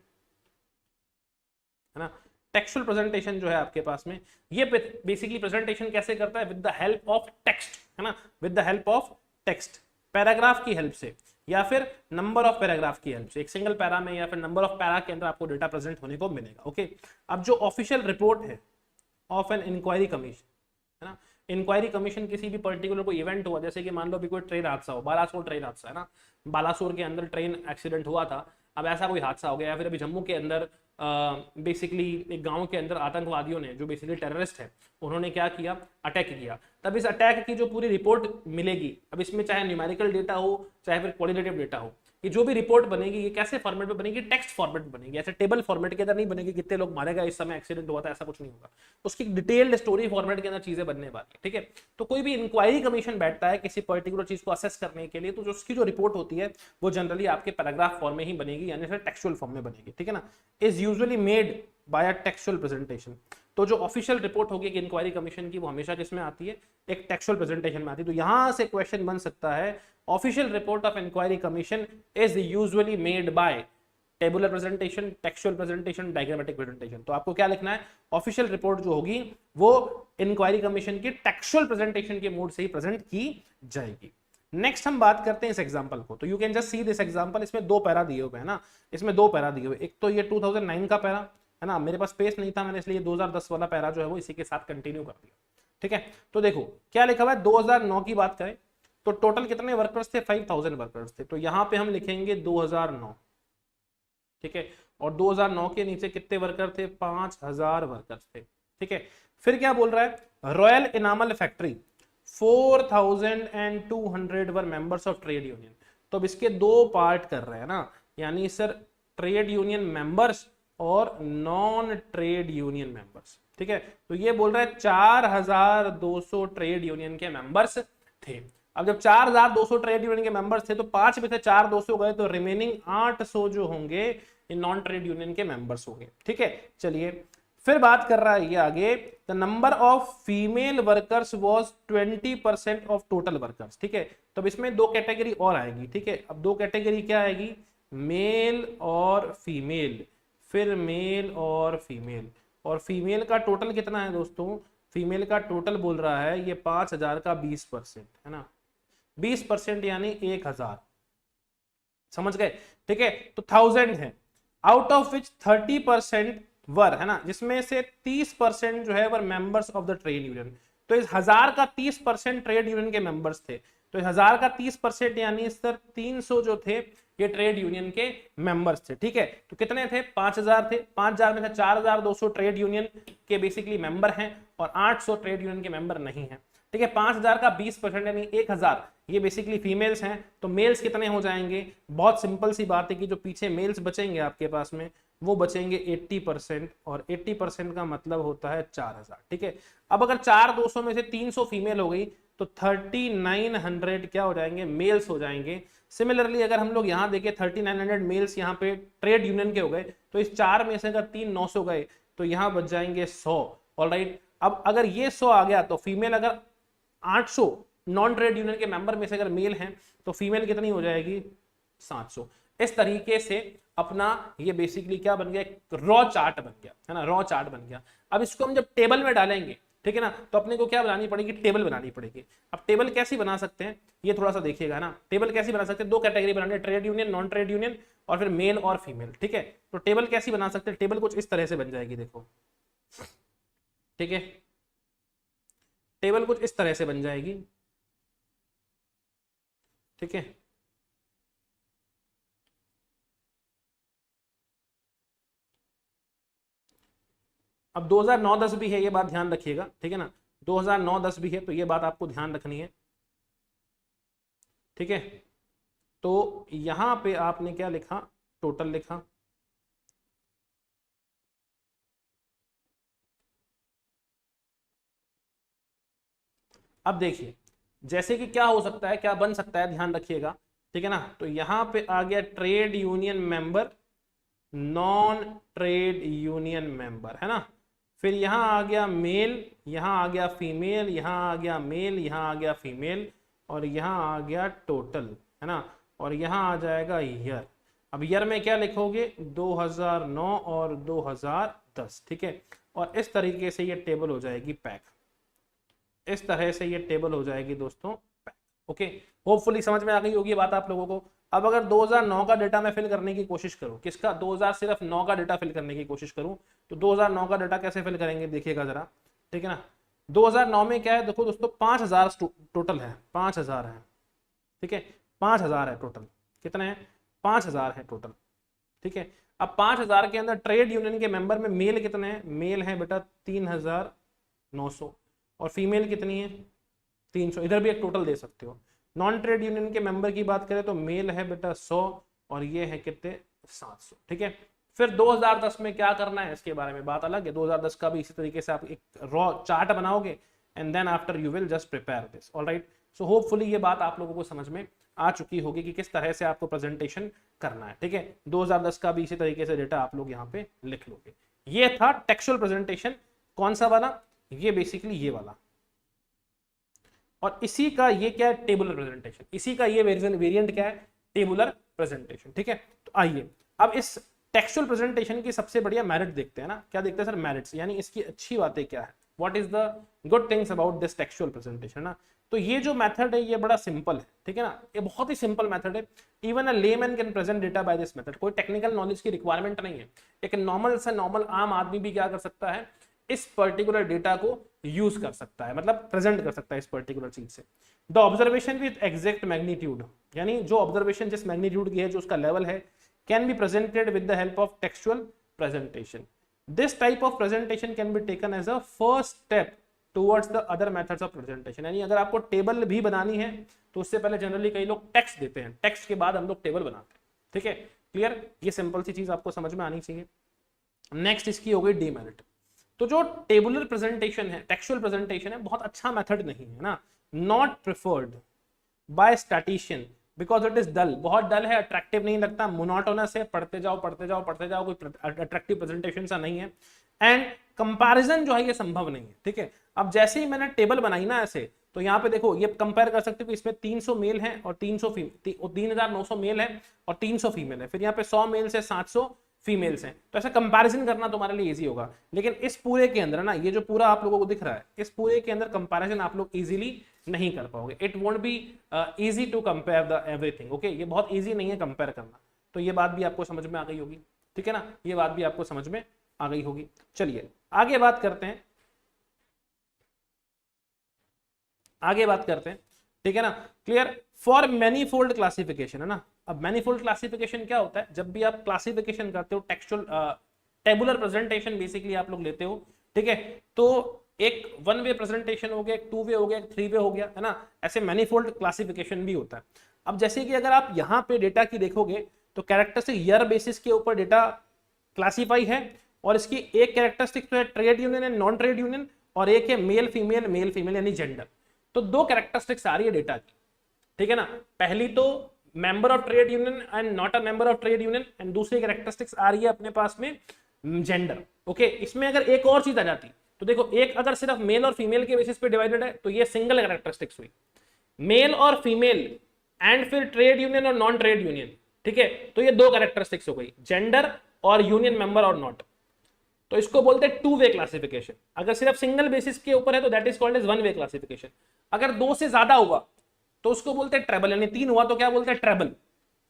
है ना। टेक्सचुअल प्रेजेंटेशन जो है आपके पास में, ये बेसिकली प्रेजेंटेशन कैसे करता है, with the help of text, है ना, with the help of text, paragraph की हेल्प से या फिर नंबर ऑफ पैराग्राफ की हेल्प से, एक सिंगल पैरा में या फिर नंबर ऑफ पैरा के अंदर आपको डेटा प्रेजेंट होने को मिलेगा, ओके। अब जो ऑफिशियल रिपोर्ट है ऑफ एन इंक्वायरी कमीशन, है ना, इंक्वायरी कमीशन किसी भी पर्टिकुलर कोई इवेंट हुआ, जैसे कि मान लो अभी कोई ट्रेन हादसा हो, बालासोर ट्रेन हादसा, है ना, बालासोर के अंदर ट्रेन एक्सीडेंट हुआ था, अब ऐसा कोई हादसा हो गया, या फिर अभी जम्मू के अंदर बेसिकली एक गांव के अंदर आतंकवादियों ने, जो बेसिकली टेररिस्ट है, उन्होंने क्या किया, अटैक किया, तब इस अटैक की जो पूरी रिपोर्ट मिलेगी, अब इसमें चाहे न्यूमेरिकल डेटा हो चाहे फिर क्वालिटेटिव डेटा हो, कि जो भी रिपोर्ट बनेगी ये कैसे फॉर्मेट में बनेगी, टेक्स्ट फॉर्मेट में बनेगी, ऐसे टेबल फॉर्मेट के अंदर नहीं बनेगी, कितने लोग मारे गए इस समय, एक्सीडेंट हुआ था, ऐसा कुछ नहीं होगा। उसकी डिटेल्ड स्टोरी फॉर्मेट के अंदर चीजें बनने वाली है, ठीक है। तो कोई भी इंक्वायरी कमीशन बैठता है किसी पर्टिकुलर चीज को असेस करने के लिए, तो जो उसकी जो रिपोर्ट होती है वो जनरली आपके पैराग्राफ फॉर्म में ही बनेगी, यानी फिर टेक्सुअल फॉर्म में बनेगी, ठीक है ना। Is usually made bye a textual presentation. तो जो ऑफिशियल रिपोर्ट होगी एक इंक्वायरी कमीशन की, वो हमेशा किसमें आती है, एक टेक्सुअल प्रेजेंटेशन में आती है। तो यहां से क्वेश्चन बन सकता है, official report of inquiry commission is usually made by tabular presentation, textual presentation, diagrammatic presentation. तो आपको क्या लिखना है, ऑफिशियल रिपोर्ट जो होगी वो इंक्वायरी कमीशन की टेक्सुअल प्रेजेंटेशन के मोड से ही प्रेजेंट की जाएगी। नेक्स्ट हम बात करते हैं इस एग्जांपल को। तो you can just see this example, इसमें दो पैरा दिए हुए हैं ना, इसमें दो पैरा दिए हुए, एक तो ये 2009 का पैरा है ना, मेरे पास स्पेस नहीं था, मैंने इसलिए 2010 वाला पैरा जो है वो इसी के साथ कंटिन्यू कर दिया, ठीक है। तो देखो क्या लिखा हुआ है, 2009 की बात करें तो टोटल कितने वर्कर्स थे, 5000 वर्कर्स थे। तो यहां पे हम लिखेंगे 2009, ठीक है, और 2009 के नीचे कितने वर्कर थे, 5000 वर्कर्स थे, ठीक है। फिर क्या बोल रहा है, royal enamel factory 4200 were members of trade union. तो अब इसके दो पार्ट कर रहे हैं ना, यानी सर ट्रेड यूनियन मेंबर्स और नॉन ट्रेड यूनियन मेंबर्स, ठीक है। तो ये बोल रहा है 4200 ट्रेड यूनियन के मेंबर्स थे। अब जब 4200 ट्रेड यूनियन के मेंबर्स थे तो 5 में से 4200 गए, तो रिमेनिंग 800 जो होंगे ये नॉन ट्रेड यूनियन के मेंबर्स होंगे, ठीक है। चलिए फिर बात कर रहा है ये आगे, the number of female workers was 20% of total workers, ठीक है। तो अब इसमें दो कैटेगरी और आएगी, ठीक है। अब दो कैटेगरी क्या आएगी, मेल और फीमेल, फिर मेल और फीमेल। और फीमेल का टोटल कितना है दोस्तों, फीमेल का टोटल बोल रहा है ये 5000 का 20% है ना, 20% यानी 1000, समझ गए, ठीक है। तो 1000 है, आउट ऑफ विच 30% वर, है ना, जिसमें से 30% जो है were members of the trade union. तो इस 1000 का 30% ट्रेड यूनियन के मेंबर्स थे। तो इस 1000 का 30% यानी सर 300 जो थे ये ट्रेड यूनियन के मेंबर्स थे, ठीक है। तो कितने थे, 5000 थे, 5000 में से 4200 ट्रेड यूनियन के बेसिकली मेंबर हैं और 800 ट्रेड यूनियन के मेंबर नहीं हैं, ठीक है। 5000 का 20% यानी 1000 ये बेसिकली फीमेल्स हैं। तो मेल्स कितने हो जाएंगे, बहुत सिंपल सी बात है कि जो पीछे मेल्स बचेंगे आपके पास में वो बचेंगे 80%, और 80% का मतलब होता है 4000, ठीक है। अब अगर 4200 में से 300 फीमेल हो गई तो 3900 क्या हो जाएंगे, मेल्स हो जाएंगे। सिमिलरली अगर हम लोग यहाँ देखें 3900 मेल्स यहाँ पे ट्रेड यूनियन के हो गए, तो इस 4 में से अगर 3 900 गए तो यहाँ बच जाएंगे 100, ऑलराइट। अब अगर ये 100 आ गया तो फीमेल अगर 800 नॉन ट्रेड यूनियन के मेंबर में से अगर मेल हैं तो फीमेल कितनी हो जाएगी, 700। इस तरीके से अपना ये बेसिकली क्या बन गया, एक रॉ चार्ट बन गया, है ना, रॉ चार्ट बन गया। अब इसको हम जब टेबल में डालेंगे, ठीक है ना, तो अपने को क्या बनानी पड़ेगी, टेबल बनानी पड़ेगी। अब टेबल कैसी बना सकते हैं ये थोड़ा सा देखिएगा ना, टेबल कैसी बना सकते हैं, दो कैटेगरी बनानी है, trade union, non trade union, और फिर मेल और फीमेल, ठीक है। तो टेबल कैसी बना सकते हैं, टेबल कुछ इस तरह से बन जाएगी, देखो, ठीक है, टेबल कुछ इस तरह से बन जाएगी, ठीक है। अब 2009-10 भी है, ये बात ध्यान रखिएगा, ठीक है ना, 2009-10 भी है, तो ये बात आपको ध्यान रखनी है, ठीक है। तो यहां पे आपने क्या लिखा, टोटल लिखा, अब देखिए जैसे कि क्या हो सकता है, क्या बन सकता है, ध्यान रखिएगा, ठीक है ना। तो यहां पे आ गया trade union member, non trade union member, है ना। फिर यहां आ गया मेल, यहां आ गया फीमेल, यहां आ गया मेल, यहां आ गया फीमेल, और यहां आ गया टोटल, है ना, और यहां आ जाएगा ईयर। अब ईयर में क्या लिखोगे, 2009 और 2010, ठीक है। और इस तरीके से ये टेबल हो जाएगी पैक, इस तरह से ये टेबल हो जाएगी दोस्तों पैक, ओके। होपफुली समझ में आ गई होगी बात आप लोगों को। अब अगर 2009 का डेटा मैं फिल करने की कोशिश करूं, किसका, 2009 का डेटा फिल करने की कोशिश करूं, तो 2009 का डेटा कैसे फिल करेंगे देखिएगा जरा, ठीक है ना। 2009 में क्या है, देखो दोस्तों 5000 टोटल है, 5000 है, ठीक है, 5000 है टोटल, कितने हैं, 5000 है टोटल, ठीक है। अब 5000 के अंदर ट्रेड यूनियन के मेंबर में मेल कितने हैं, मेल है बेटा 3900, और फीमेल कितनी है 300, इधर भी एक टोटल दे सकते हो। नॉन ट्रेड यूनियन के मेंबर की बात करें तो मेल है बेटा 100 और ये है कितने 700। ठीक है, फिर 2010 में क्या करना है इसके बारे में बात अलग है। 2010 का भी इसी तरीके से आप एक रॉ चार्ट बनाओगे and then after you will just prepare this. Alright, so hopefully ये बात आप लोगों को समझ में आ चुकी होगी कि किस तरह से आपको प्रेजेंटेशन करना है। ठीक है, 2010 का भी इसी तरीके से डेटा आप लोग यहाँ पे लिख लोगे। ये था टेक्सचुअल प्रेजेंटेशन। कौन सा वाला? ये बेसिकली ये वाला। और इसी का ये क्या है? Tabular presentation. इसी का ये वेरिएंट क्या है? Tabular presentation. ठीक है, तो आइए अब इस टेक्सचुअल प्रेजेंटेशन की सबसे बढ़िया मेरिट देखते हैं ना। क्या देखते हैं सर? मेरिट्स, यानी इसकी अच्छी बातें क्या है, what is the good things about this textual presentation ना। तो ये जो मेथड है ये बड़ा सिंपल है। ठीक है ना, ये बहुत ही सिंपल मेथड है। Even a layman can present data by this method. कोई टेक्निकल नॉलेज की रिक्वायरमेंट नहीं है। एक नॉर्मल आम आदमी भी क्या कर सकता है? इस पर्टिकुलर डेटा को यूज कर सकता है, मतलब प्रेजेंट कर सकता है इस पर्टिकुलर चीज से। The observation with exact magnitude, यानी जो ऑब्जर्वेशन जिस मैग्नीट्यूड की है, जो उसका लेवल है, can be presented with the help of textual presentation. This type of presentation can be taken as a first step towards the other methods of presentation. यानी अगर आपको टेबल भी बनानी है तो उससे पहले जनरली कई लोग टेक्स्ट देते हैं, टेक्स्ट के बाद हम लोग टेबल बनाते हैं। ठीक है, क्लियर? ये सिंपल सी चीज आपको समझ में आनी चाहिए। नेक्स्ट इसकी हो गई डीमेरिट। तो जो टेबुलर प्रेजेंटेशन है, टेक्सचुअल प्रेजेंटेशन है, बहुत अच्छा मेथड नहीं है ना। Not preferred by statistician because it is dull. बहुत डल है, अट्रैक्टिव नहीं लगता, मोनोटोनस है, पढ़ते जाओ पढ़ते जाओ पढ़ते जाओ, कोई अट्रैक्टिव प्रेजेंटेशन सा नहीं है। एंड कंपैरिजन जो है ये संभव नहीं है। ठीक है, अब जैसे ही मैंने टेबल बनाई ना ऐसे, तो यहाँ पे देखो ये कंपेयर कर सकते हो कि इसमें 300 मेल है और 3900 मेल है और 300 फीमेल है। फिर यहाँ पे 100 मेल से 700 फीमेल्स हैं। तो ऐसा कंपैरिजन करना तुम्हारे लिए इजी होगा। लेकिन इस पूरे के अंदर ना, ये जो पूरा आप लोगों को दिख रहा है, इस पूरे के अंदर कंपैरिजन आप लोग इजीली नहीं कर पाओगे। It won't be easy to compare the everything. Okay, ये बहुत इजी नहीं है कंपेयर करना। तो ये बात भी आपको समझ में आ गई होगी। ठीक है ना, ये बात भी आपको समझ में आ गई होगी। चलिए आगे बात करते हैं, आगे बात करते हैं। ठीक है ना, क्लियर? फॉर मैनीफोल्ड क्लासिफिकेशन है ना। अब मैनीफोल्ड क्लासिफिकेशन क्या होता है? जब भी आप क्लासिफिकेशन करते हो, टेक्सचुअल टेबुलर प्रेजेंटेशन बेसिकली आप लोग लेते हो। ठीक है, तो एक 1 वे प्रेजेंटेशन हो गया, एक 2 वे हो गया, एक 3 वे हो गया, है ना। ऐसे मैनीफोल्ड क्लासिफिकेशन भी होता है। अब जैसे कि अगर आप यहाँ पे डेटा की देखोगे तो कैरेक्टरिस्टिक ईयर बेसिस के ऊपर डेटा क्लासीफाई है, और इसकी एक कैरेक्टरिस्टिक तो है trade union and non trade union, और एक है मेल फीमेल यानी जेंडर। तो 2 कैरेक्टरिस्टिक्स आ रही है डेटा की। ठीक है ना, पहली तो member of trade union and not a member of trade union, and दूसरी कैरेक्टरिस्टिक्स आ रही है अपने पास में जेंडर। ओके, इसमें अगर एक और चीज आ जाती तो देखो, एक अगर सिर्फ मेल और फीमेल के बेसिस पे डिवाइडेड है तो ये सिंगल कैरेक्टरिस्टिक्स हुई। मेल और फीमेल एंड फिर ट्रेड यूनियन और नॉन ट्रेड यूनियन। ठीक है, तो ये 2 कैरेक्टरिस्टिक्स हो गई, जेंडर और यूनियन मेंबर और नॉट। तो इसको बोलते हैं 2 वे क्लासिफिकेशन। अगर सिर्फ सिंगल बेसिस के ऊपर है तो that is called as 1 way classification. अगर 2 से ज्यादा हुआ तो उसको बोलते हैं ट्रेबल, यानी 3 हुआ तो क्या बोलते हैं? ट्रेबल।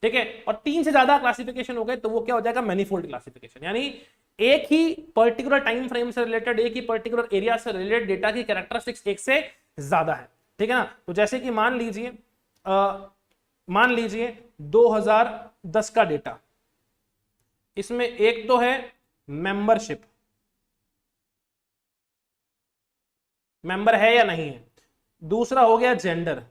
ठीक है, और 3 से ज्यादा क्लासिफिकेशन हो गए तो वो क्या हो जाएगा? Manifold classification. यानी एक ही पर्टिकुलर टाइम फ्रेम से रिलेटेड, एक ही पर्टिकुलर एरिया से रिलेटेड डेटा की कैरेक्टरिस्टिक्स एक से ज्यादा है। ठीक है ना, तो जैसे कि मान लीजिए 2010 का डेटा, इसमें एक तो है मेंबरशिप, मेंबर है या नहीं है, दूसरा हो गया जेंडर।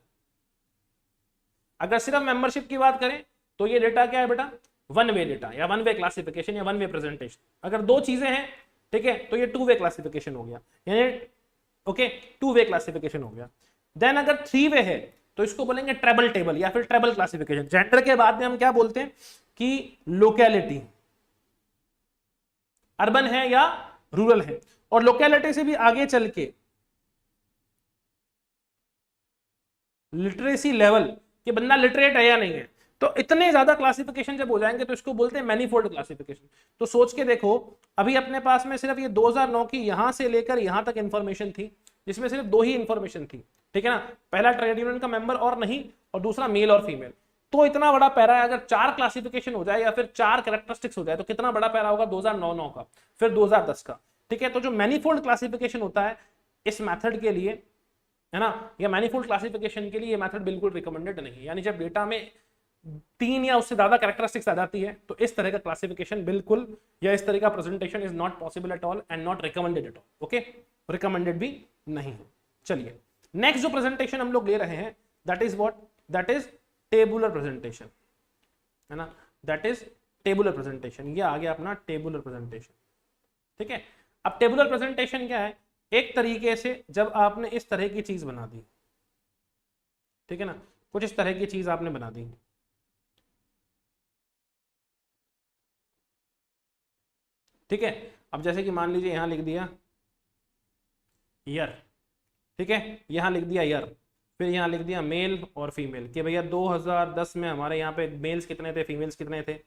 अगर सिर्फ मेंबरशिप की बात करें तो ये डेटा क्या है बेटा? 1 वे डेटा या 1 वे क्लासिफिकेशन या 1 वे प्रेजेंटेशन। अगर 2 चीजें हैं, ठीक है, तो ये 2 वे क्लासिफिकेशन हो गया, यानी ओके 2 वे क्लासिफिकेशन हो गया। देन अगर 3 वे है तो इसको बोलेंगे ट्रेबल टेबल या फिर ट्रेबल क्लासिफिकेशन। जेंडर के बाद में हम क्या बोलते हैं कि लोकेलिटी, अर्बन है या रूरल है, और लोकेलिटी से भी आगे चल के लिटरेसी लेवल कि बंदा लिटरेट है या नहीं है। तो इतने ज्यादा क्लासिफिकेशन जब हो जाएंगे तो इसको बोलते हैं मैनीफोल्ड क्लासिफिकेशन। तो सोच के देखो, अभी अपने पास में सिर्फ ये 2009 की यहां से लेकर यहां तक इंफॉर्मेशन थी, जिसमें सिर्फ 2 ही इंफॉर्मेशन थी। ठीक है ना, पहला ट्रेड यूनियन का मेंबर और नहीं, और दूसरा मेल और फीमेल। तो इतना बड़ा पैरा है, अगर 4 क्लासिफिकेशन हो जाए या फिर 4 कैरेक्टरिस्टिक्स हो जाए तो कितना बड़ा पैरा होगा? 2009 का, फिर 2010 का। ठीक है, तो जो मैनीफोल्ड क्लासिफिकेशन होता है इस मेथड के लिए, है ना, या मैनीफोल्ड क्लासिफिकेशन के लिए ये मेथड बिल्कुल रिकमेंडेड नहीं है। यानी जब डेटा में 3 या उससे ज्यादा कैरेक्टरिस्टिक्स आ जाती है तो इस तरह का क्लासिफिकेशन बिल्कुल, या इस तरह का presentation is not possible at all and not recommended at all. Okay, recommended भी नहीं है। चलिए नेक्स्ट जो प्रेजेंटेशन हम लोग ले रहे हैं that is what? That is tabular presentation, है ना। That is tabular presentation. ये आ गया अपना टेबुलर प्रेजेंटेशन। ठीक है, अब टेबुलर प्रेजेंटेशन क्या है? एक तरीके से जब आपने इस तरह की चीज बना दी, ठीक है ना, कुछ इस तरह की चीज आपने बना दी, ठीक है। अब जैसे कि मान लीजिए यहां लिख दिया ईयर, ठीक है, यहां लिख दिया ईयर, फिर यहां लिख दिया मेल और फीमेल कि भैया 2010 में हमारे यहाँ पे मेल्स कितने थे, फीमेल्स कितने थे,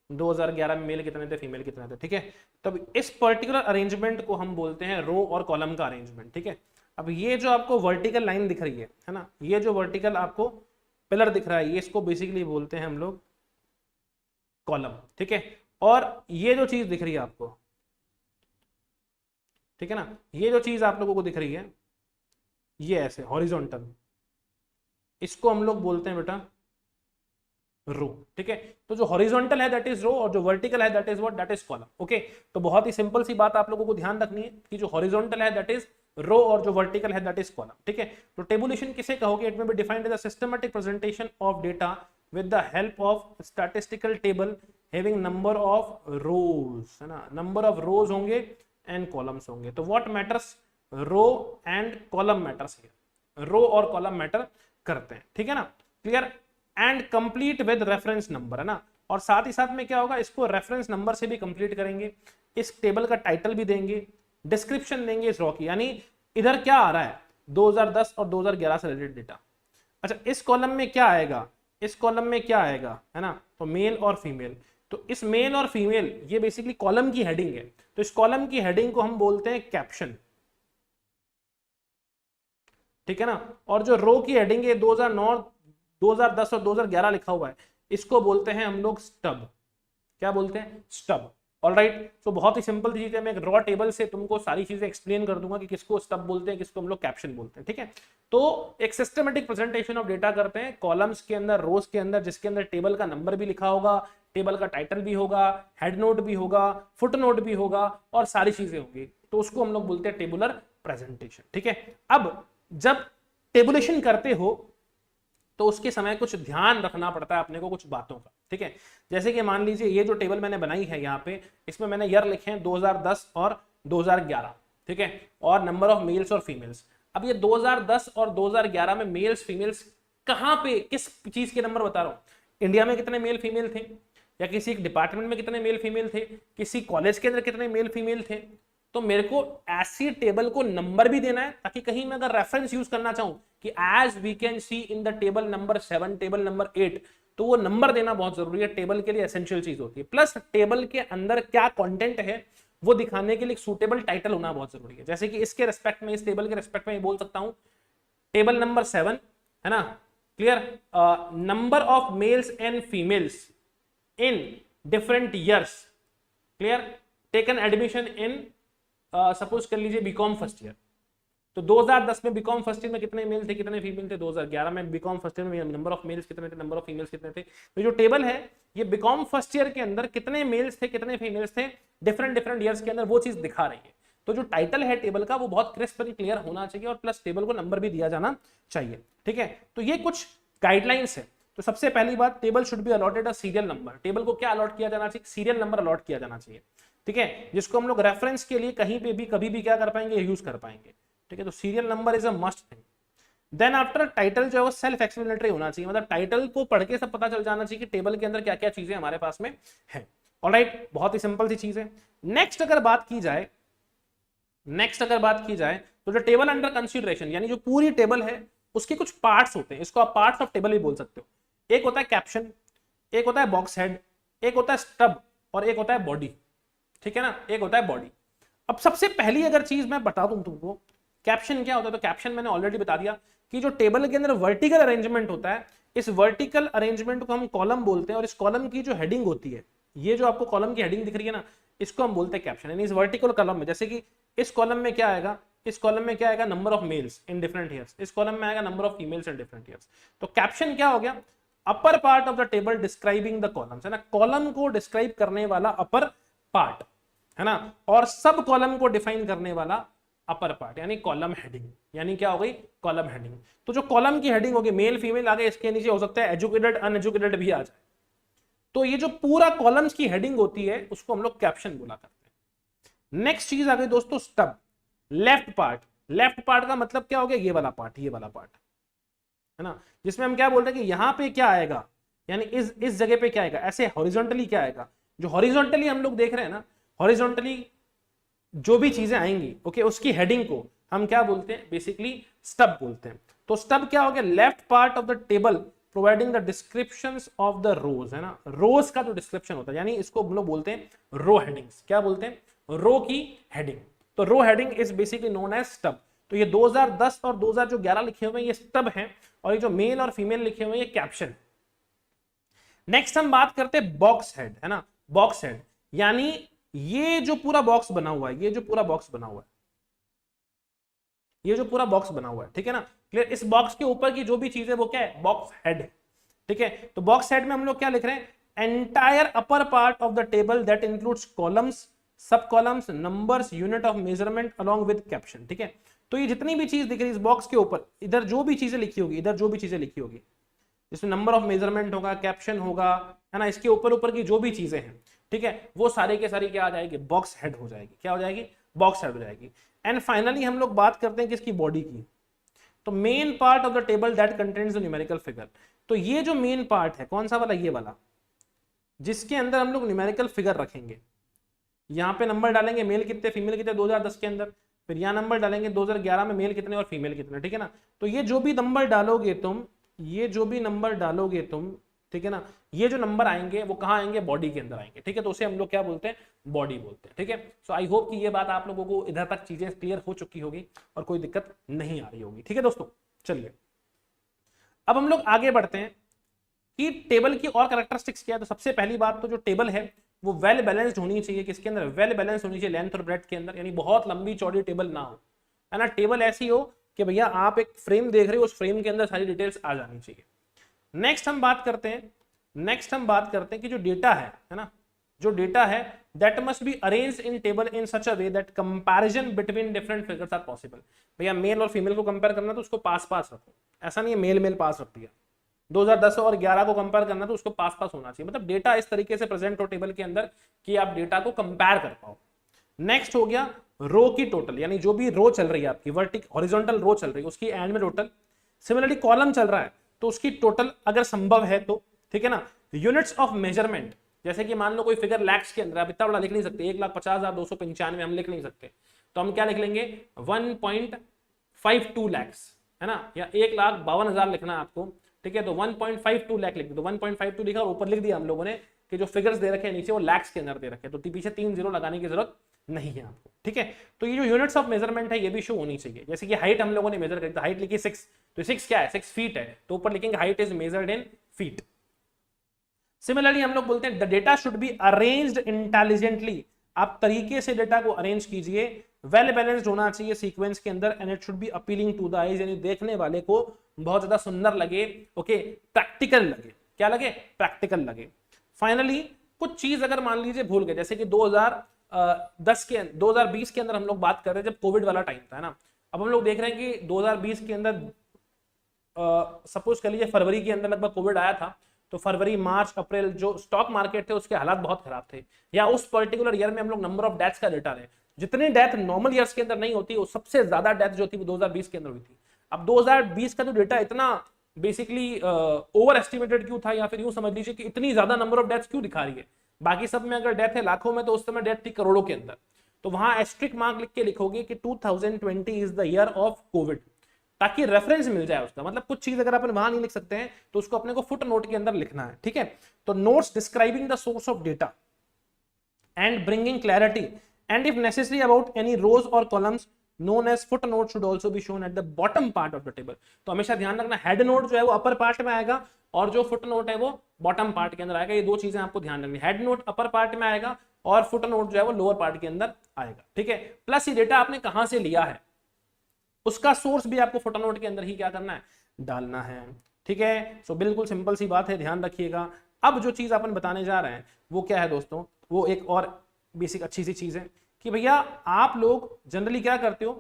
2011 में मेल कितने थे, फीमेल कितने थे, ठीक है। तब इस पर्टिकुलर अरेंजमेंट को हम बोलते हैं रो और कॉलम का अरेंजमेंट, ठीक है। अब ये जो आपको वर्टिकल लाइन दिख रही है ना, ये जो वर्टिकल आपको पिलर दिख रहा है, ये इसको बेसिकली बोलते हैं हम लोग कॉलम, ठीक है। और ये जो चीज दिख रही है आपको, ठीक है ना, ये जो चीज आप लोगों को दिख रही है ये ऐसे हॉरिजॉन्टल, इसको हम लोग बोलते हैं बेटा रो, ठीक है। तो जो हॉरिजॉन्टल है दैट इज रो, और जो वर्टिकल है that is what, that is column. Okay, तो बहुत ही सिंपल सी बात आप लोगों को ध्यान रखनी है कि जो हॉरिजॉन्टल है दैट इज रो और जो वर्टिकल है दैट इज कॉलम, ठीक है। तो टेबुलेशन किसे कहोगे? It may be defined as a systematic presentation of data with the help of statistical table having number of rows, है ना, नंबर ऑफ रोज होंगे एंड कॉलम्स होंगे। तो what matters? Row and column matters here, row और column matter करते हैं, ठीक है ना, clear. And complete with reference number, है ना, और साथ ही साथ में क्या होगा, इसको रेफरेंस नंबर से भी कंप्लीट करेंगे, इस टेबल का टाइटल भी देंगे, डिस्क्रिप्शन देंगे इस रो की, यानी इधर क्या आ रहा है 2010 और 2011 से रिलेटेड डेटा। अच्छा, इस कॉलम में क्या आएगा, इस कॉलम में क्या आएगा, है ना, तो मेल और फीमेल। तो इस मेल और फीमेल ये बेसिकली कॉलम की हेडिंग है, तो इस कॉलम की हेडिंग को हम बोलते हैं कैप्शन, ठीक है ना। और जो रो की हेडिंग है 2009, 2010 और 2011 लिखा हुआ है, इसको बोलते हैं हम लोग स्टब। क्या बोलते हैं? स्टब। ऑलराइट, तो बहुत ही सिंपल चीज है, मैं एक रॉ टेबल से तुमको सारी चीजें एक्सप्लेन कर दूंगा कि किसको स्टब बोलते हैं, किसको हम लोग कैप्शन बोलते हैं, ठीक है। तो एक सिस्टमेटिक प्रेजेंटेशन ऑफ डेटा करते हैं कॉलम्स के अंदर, रोज के अंदर, जिसके अंदर टेबल का नंबर भी लिखा होगा, टेबल का टाइटल भी होगा, हेड नोट भी होगा, फुट नोट भी होगा, और सारी चीजें होंगी, तो उसको हम लोग बोलते हैं टेबुलर प्रेजेंटेशन, ठीक है। अब जब टेबुलेशन करते हो तो उसके समय कुछ ध्यान रखना पड़ता है अपने को कुछ बातों का, ठीक है। जैसे कि मान लीजिए ये जो टेबल मैंने बनाई है यहाँ पे, इसमें मैंने ईयर लिखे हैं 2010 और 2011, ठीक है, और नंबर ऑफ मेल्स और फीमेल्स। अब ये 2010 और 2011 में मेल्स फीमेल्स कहाँ पे, किस चीज के नंबर बता रहा हूँ, इंडिया में कितने मेल फीमेल थे, या किसी एक डिपार्टमेंट में कितने मेल फीमेल थे, किसी कॉलेज के अंदर कितने मेल फीमेल थे। तो मेरे को ऐसी टेबल को नंबर भी देना है, ताकि कहीं मैं अगर रेफरेंस यूज करना चाहूं कि as we can see in the table number 7, table number 8, तो वो नंबर देना बहुत जरूरी है, टेबल के लिए एसेंशियल चीज होती है। प्लस टेबल के अंदर क्या कंटेंट है वो दिखाने के लिए सूटेबल टाइटल होना बहुत जरूरी है। जैसे कि इसके रिस्पेक्ट में, इस टेबल के रिस्पेक्ट में बोल सकता हूं टेबल नंबर 7, है ना, clear, number of males and females in different years, clear, taken admission in suppose कर लीजिए बीकॉम फर्स्ट ईयर। तो 2010 में बीकॉम फर्स्ट ईयर में कितने मेल थे, कितने फीमेल थे, 2011 में बीकॉम फर्स्ट ईयर में नंबर ऑफ मेल्स कितने थे, नंबर ऑफ फीमेल्स कितने थे। तो जो टेबल है ये बीकॉम फर्स्ट ईयर के अंदर कितने मेल्स थे, कितने फीमेल्स थे, डिफरेंट डिफरेंट ईयर्स के अंदर, वो चीज दिखा रही है। तो जो टाइटल है टेबल का वो बहुत क्रिस्प एंड क्लियर होना चाहिए, और प्लस टेबल को नंबर भी दिया जाना चाहिए, ठीक है। तो ये कुछ गाइडलाइंस है। तो सबसे पहली बात, table should be allotted a serial number. Table को क्या अलॉट किया जाना चाहिए? सीरियल नंबर अलॉट किया जाना चाहिए, ठीक है, जिसको हम लोग रेफरेंस के लिए कहीं पे भी कभी भी क्या कर पाएंगे, यूज कर पाएंगे, ठीक है। तो serial number is a must thing. Then after title जो है वो सेल्फ एक्सप्लेनेटरी होना चाहिए, मतलब टाइटल को पढ़ के सब पता चल जाना चाहिए कि टेबल के अंदर क्या क्या चीजें हमारे पास में है। ऑलराइट, बहुत ही सिंपल सी चीज है। नेक्स्ट अगर बात की जाए, तो जो टेबल अंडर कंसीडरेशन, यानी जो पूरी टेबल है उसके कुछ पार्ट्स होते हैं, इसको आप पार्ट्स ऑफ टेबल भी बोल सकते हो। एक होता है कैप्शन, एक होता है बॉक्स हेड, एक होता है स्टब, और एक होता है बॉडी, ठीक है ना, एक होता है बॉडी। अब सबसे पहली अगर चीज मैं बता दूं तुमको, कैप्शन क्या होता है, तो कैप्शन मैंने ऑलरेडी बता दिया कि जो टेबल के अंदर वर्टिकल अरेंजमेंट होता है, इस वर्टिकल अरेंजमेंट को हम कॉलम बोलते हैं, और इस कॉलम की जो हेडिंग होती है, ये जो आपको कॉलम की हेडिंग दिख रही है ना, इसको हम बोलते हैं कैप्शन। यानी इस वर्टिकल कॉलम में, जैसे कि इस कॉलम में क्या आएगा, इस कॉलम में क्या आएगा, number of males in different years, इस कॉलम में आएगा number of females in different years. तो कैप्शन क्या हो गया, अपर part of the table describing the columns, है ना, कॉलम को डिस्क्राइब करने वाला अपर पार्ट, है ना, और सब कॉलम को डिफाइन करने वाला अपर पार्ट, यानी कॉलम हेडिंग, यानी क्या हो गई, कॉलम हेडिंग। तो जो कॉलम की हेडिंग होगी, मेल फीमेल आगे, इसके नीचे हो सकता है एजुकेटेड अनएजुकेटेड भी आ जाए, तो ये जो पूरा कॉलम्स की हेडिंग होती है उसको हम लोग कैप्शन बोला करते हैं। नेक्स्ट चीज आ गई दोस्तों stub, left part. Left part का मतलब क्या हो गया, ये वाला पार्ट, ये वाला पार्ट है ना, जिसमें हम क्या बोलते हैं कि यहां पे क्या आएगा, यानी इस जगह पे क्या आएगा, ऐसे हॉरिजॉन्टली क्या आएगा, जो हॉरिजॉन्टली हम लोग देख रहे हैं ना, हॉरिजॉन्टली जो भी चीजें आएंगी ओके, उसकी हेडिंग को हम क्या बोलते हैं, बेसिकली स्टब बोलते हैं। तो स्टब क्या हो गया, left part of the table providing the descriptions of the rows, है ना, रोज का जो डिस्क्रिप्शन होता है, यानी इसको हम लोग बोलते हैं रो हेडिंग्स। क्या बोलते हैं, रो की हेडिंग। तो row heading is basically known as stub. तो ये 2010 और 2011 लिखे हुए हैं ये स्टब हैं, और ये जो मेल और फीमेल लिखे हुए हैं ये कैप्शन। नेक्स्ट हम बात करते हैं बॉक्स हेड, है ना, बॉक्स हेड यानी ये जो पूरा बॉक्स बना हुआ है, ये जो पूरा बॉक्स बना हुआ है, ये जो पूरा बॉक्स बना हुआ है, ठीक है ना, क्लियर। इस बॉक्स के ऊपर की जो भी चीज है वो क्या है, बॉक्स हेड है, ठीक है। तो बॉक्स हेड में हम लोग क्या लिख रहे हैं, entire upper part of the table that includes columns, sub columns, numbers, unit of measurement along with caption, ठीक है। तो ये जितनी भी चीज दिख रही है इस बॉक्स के ऊपर, इधर जो भी चीजें लिखी होगी, इधर जो भी चीजें लिखी होगी, जिसमें नंबर ऑफ मेजरमेंट होगा, कैप्शन होगा, है ना, इसके ऊपर ऊपर की जो भी चीजें हैं, ठीक है, वो सारे के सारी क्या आ जाएगी, बॉक्स हेड हो जाएगी। क्या हो जाएगी, बॉक्स हेड हो जाएगी। एंड फाइनली हम लोग बात करते हैं किसकी, बॉडी की। तो main part of the table that contains the numerical figure. तो ये जो मेन पार्ट है कौन सा वाला, ये वाला, जिसके अंदर हम लोग न्यूमेरिकल फिगर रखेंगे। यहाँ पे नंबर डालेंगे, मेल कितने फीमेल कितने 2010 के अंदर, फिर यहाँ नंबर डालेंगे 2011 में मेल कितने और फीमेल कितने, ठीक है ना। तो ये जो भी नंबर डालोगे तुम, ये जो भी नंबर डालोगे तुम, ठीक है ना, ये जो नंबर आएंगे वो कहाँ आएंगे, बॉडी के अंदर आएंगे, ठीक है। तो उसे हम लोग क्या बोलते हैं, बॉडी बोलते हैं, ठीक है। सो आई होप कि ये बात आप लोगों को इधर तक चीजें क्लियर हो चुकी होगी और कोई दिक्कत नहीं आ रही होगी, ठीक है दोस्तों। चलिए अब हम लोग आगे बढ़ते हैं कि टेबल की और कैरेक्टरिस्टिक्स क्या है। तो सबसे पहली बात तो जो टेबल है वो वेल बैलेंस्ड होनी चाहिए, किसके अंदर, वेल बैलेंस होनी चाहिए लेंथ और ब्रेड्थ के अंदर, यानी बहुत लंबी चौड़ी टेबल ना हो, है ना। टेबल ऐसी हो कि भैया आप एक फ्रेम देख रहे हो, उस फ्रेम के अंदर सारी डिटेल्स आ जानी चाहिए। नेक्स्ट हम बात करते हैं कि जो डेटा है ना, जो डेटा है that must be arrange in table in such a way that comparison between different figures are possible. भैया मेल और फीमेल को कंपेयर करना तो उसको पास पास रखो, ऐसा नहीं है मेल पास रख दिया, 2010 और 11 को कंपेयर करना तो उसको पास पास होना चाहिए, मतलब डेटा इस तरीके से प्रेजेंट हो टेबल के अंदर कि आप डेटा को कंपेयर कर पाओ। नेक्स्ट हो गया रो की टोटल, यानी जो भी रो चल रही है आपकी, वर्टिक हॉरिजॉन्टल रो चल रही है उसकी एंड में टोटल। सिमिलरली कॉलम चल रहा है तो उसकी टोटल अगर संभव है तो, ठीक है ना। यूनिट्स ऑफ मेजरमेंट, जैसे कि मान लो कोई फिगर लैक्स के अंदर, आप इतना बड़ा लिख नहीं सकते, 1,50,295 हम लिख नहीं सकते, तो हम क्या लिख लेंगे 1.52 लैक्स, है ना, या 1,52,000 लिखना है आपको, ठीक है, तो 1.52 लाख लिख दो, 1.52 लिखा और ऊपर लिख दिया हम लोगों ने कि जो फिगर्स दे रखे हैं नीचे वो लैक्स के अंदर दे रखे हैं, तो पीछे 3 जीरो लगाने की जरूरत नहीं है आपको, ठीक है। तो ये जो यूनिट्स ऑफ मेजरमेंट है ये भी शो होनी चाहिए, जैसे कि हाइट हम लोगों ने मेजर करी तो हाइट लिखी 6, तो 6 क्या है, 6 फीट है, तो ऊपर लिखेंगे height is measured in feet. Similarly हम लोग बोलते हैं the data should be arranged intelligently, आप तरीके से डेटा को अरेंज कीजिए, वेल बैलेंस्ड होना चाहिए सीक्वेंस के अंदर, and it should be appealing to the eyes, यानी देखने वाले को बहुत ज्यादा सुंदर लगे, ओके, प्रैक्टिकल लगे, क्या लगे, प्रैक्टिकल लगे। फाइनली कुछ चीज अगर मान लीजिए भूल गए, जैसे कि 2020 के अंदर हम लोग बात कर रहे हैं जब कोविड वाला टाइम था, है ना, अब हम लोग देख रहे हैं कि 2020 के अंदर सपोज कर लीजिए फरवरी के अंदर लगभग कोविड आया था, तो फरवरी मार्च अप्रैल जो स्टॉक मार्केट थे उसके हालात बहुत खराब थे, या उस पर्टिकुलर ईयर में हम लोग नंबर ऑफ डेथ्स का डेटा लें, जितनी डेथ नॉर्मल ईयर्स के अंदर नहीं होती, वो सबसे ज्यादा डेथ जो थी वो 2020 के अंदर हुई थी। अब 2020 का जो डेटा इतना बेसिकली ओवर एस्टिमेटेड क्यों था, या फिर यूं समझ लीजिए कि इतनी ज्यादा नंबर ऑफ डेथ्स क्यों दिखा रही है, बाकी सब में अगर डेथ है लाखों में तो उस समय डेथ थी करोड़ों के अंदर, तो वहां एस्ट्रिक मार्क लिख के लिखोगे कि 2020 is the year of Covid, ताकि रेफरेंस मिल जाए उसका, मतलब कुछ चीज अगर अपन वहां नहीं लिख सकते हैं तो उसको अपने को फुट नोट के अंदर लिखना है, ठीक है। तो notes describing the source of data and bringing clarity and if necessary about any rows और columns known as footnote should also be shown at the bottom part of the table। तो हमेशा ध्यान रखना हेड नोट जो है वो upper part में आएगा और जो फुट नोट है वो बॉटम पार्ट के अंदर आएगा, ये दो चीजें आपको ध्यान रखनी, हेड नोट अपर पार्ट में आएगा और फुट नोट जो है वो लोअर पार्ट के अंदर आएगा, ठीक है। प्लस ये डेटा आपने कहां से लिया है उसका सोर्स भी आपको फुट नोट के अंदर ही क्या करना है, डालना है, ठीक है। सो बिल्कुल सिंपल सी बात है, ध्यान रखिएगा। अब जो चीज अपन बताने जा रहे हैं वो क्या है दोस्तों, वो एक और बेसिक अच्छी सी चीज है कि भैया आप लोग जनरली क्या करते हो,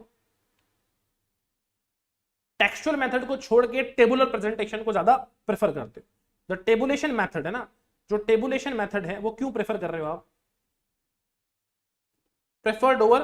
टेक्सचुअल मेथड को छोड़ के टेबुलर प्रेजेंटेशन को ज्यादा प्रेफर करते हो। द टेबुलेशन मेथड है ना, जो टेबुलेशन मेथड है वो क्यों प्रेफर कर रहे हो आप, प्रेफर्ड ओवर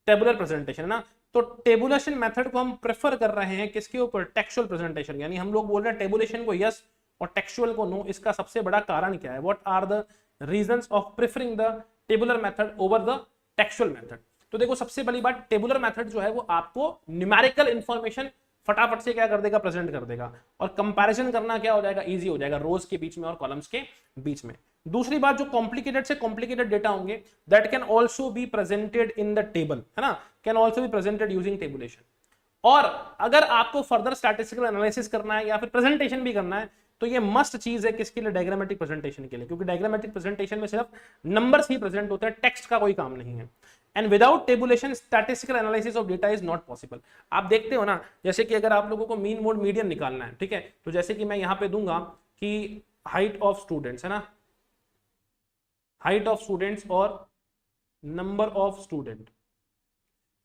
टेबुलर प्रेजेंटेशन, है ना। तो टेबुलेशन मेथड को हम प्रेफर कर रहे हैं किसके ऊपर, टेक्सचुअल प्रेजेंटेशन, यानी हम लोग बोल रहे हैं टेबुलेशन को यस और टेक्सचुअल को नो। इसका सबसे बड़ा कारण क्या है, what are the reasons of preferring the tabular method over the textual method. तो देखो सबसे बड़ी बात, टेबुलर मेथड जो है वो आपको न्यूमेरिकल इंफॉर्मेशन फटाफट से क्या कर देगा, प्रेजेंट कर देगा, और कंपैरिजन करना क्या हो जाएगा, इजी हो जाएगा रोज के बीच में और कॉलम्स के बीच में। दूसरी बात, जो कॉम्प्लिकेटेड से कॉम्प्लिकेटेड डेटा होंगे that can also be presented in the table, है ना, can also be presented using tabulation. और अगर आपको फर्दर स्टैटिस्टिकल एनालिसिस करना है या फिर प्रेजेंटेशन भी करना है तो ये मस्ट चीज है किसके लिए, डायग्रामेटिक प्रेजेंटेशन के लिए, क्योंकि डायग्रामेटिक प्रेजेंटेशन में सिर्फ नंबर्स ही प्रेजेंट होते हैं, टेक्स्ट का कोई काम नहीं है। And without tabulation statistical analysis of data is not possible. आप देखते हो ना, जैसे कि अगर आप लोगों को मीन मोड मीडियन निकालना है, ठीक है, तो जैसे कि मैं यहां पे दूंगा कि हाइट ऑफ स्टूडेंट्स, है ना, हाइट ऑफ स्टूडेंट्स और नंबर ऑफ स्टूडेंट।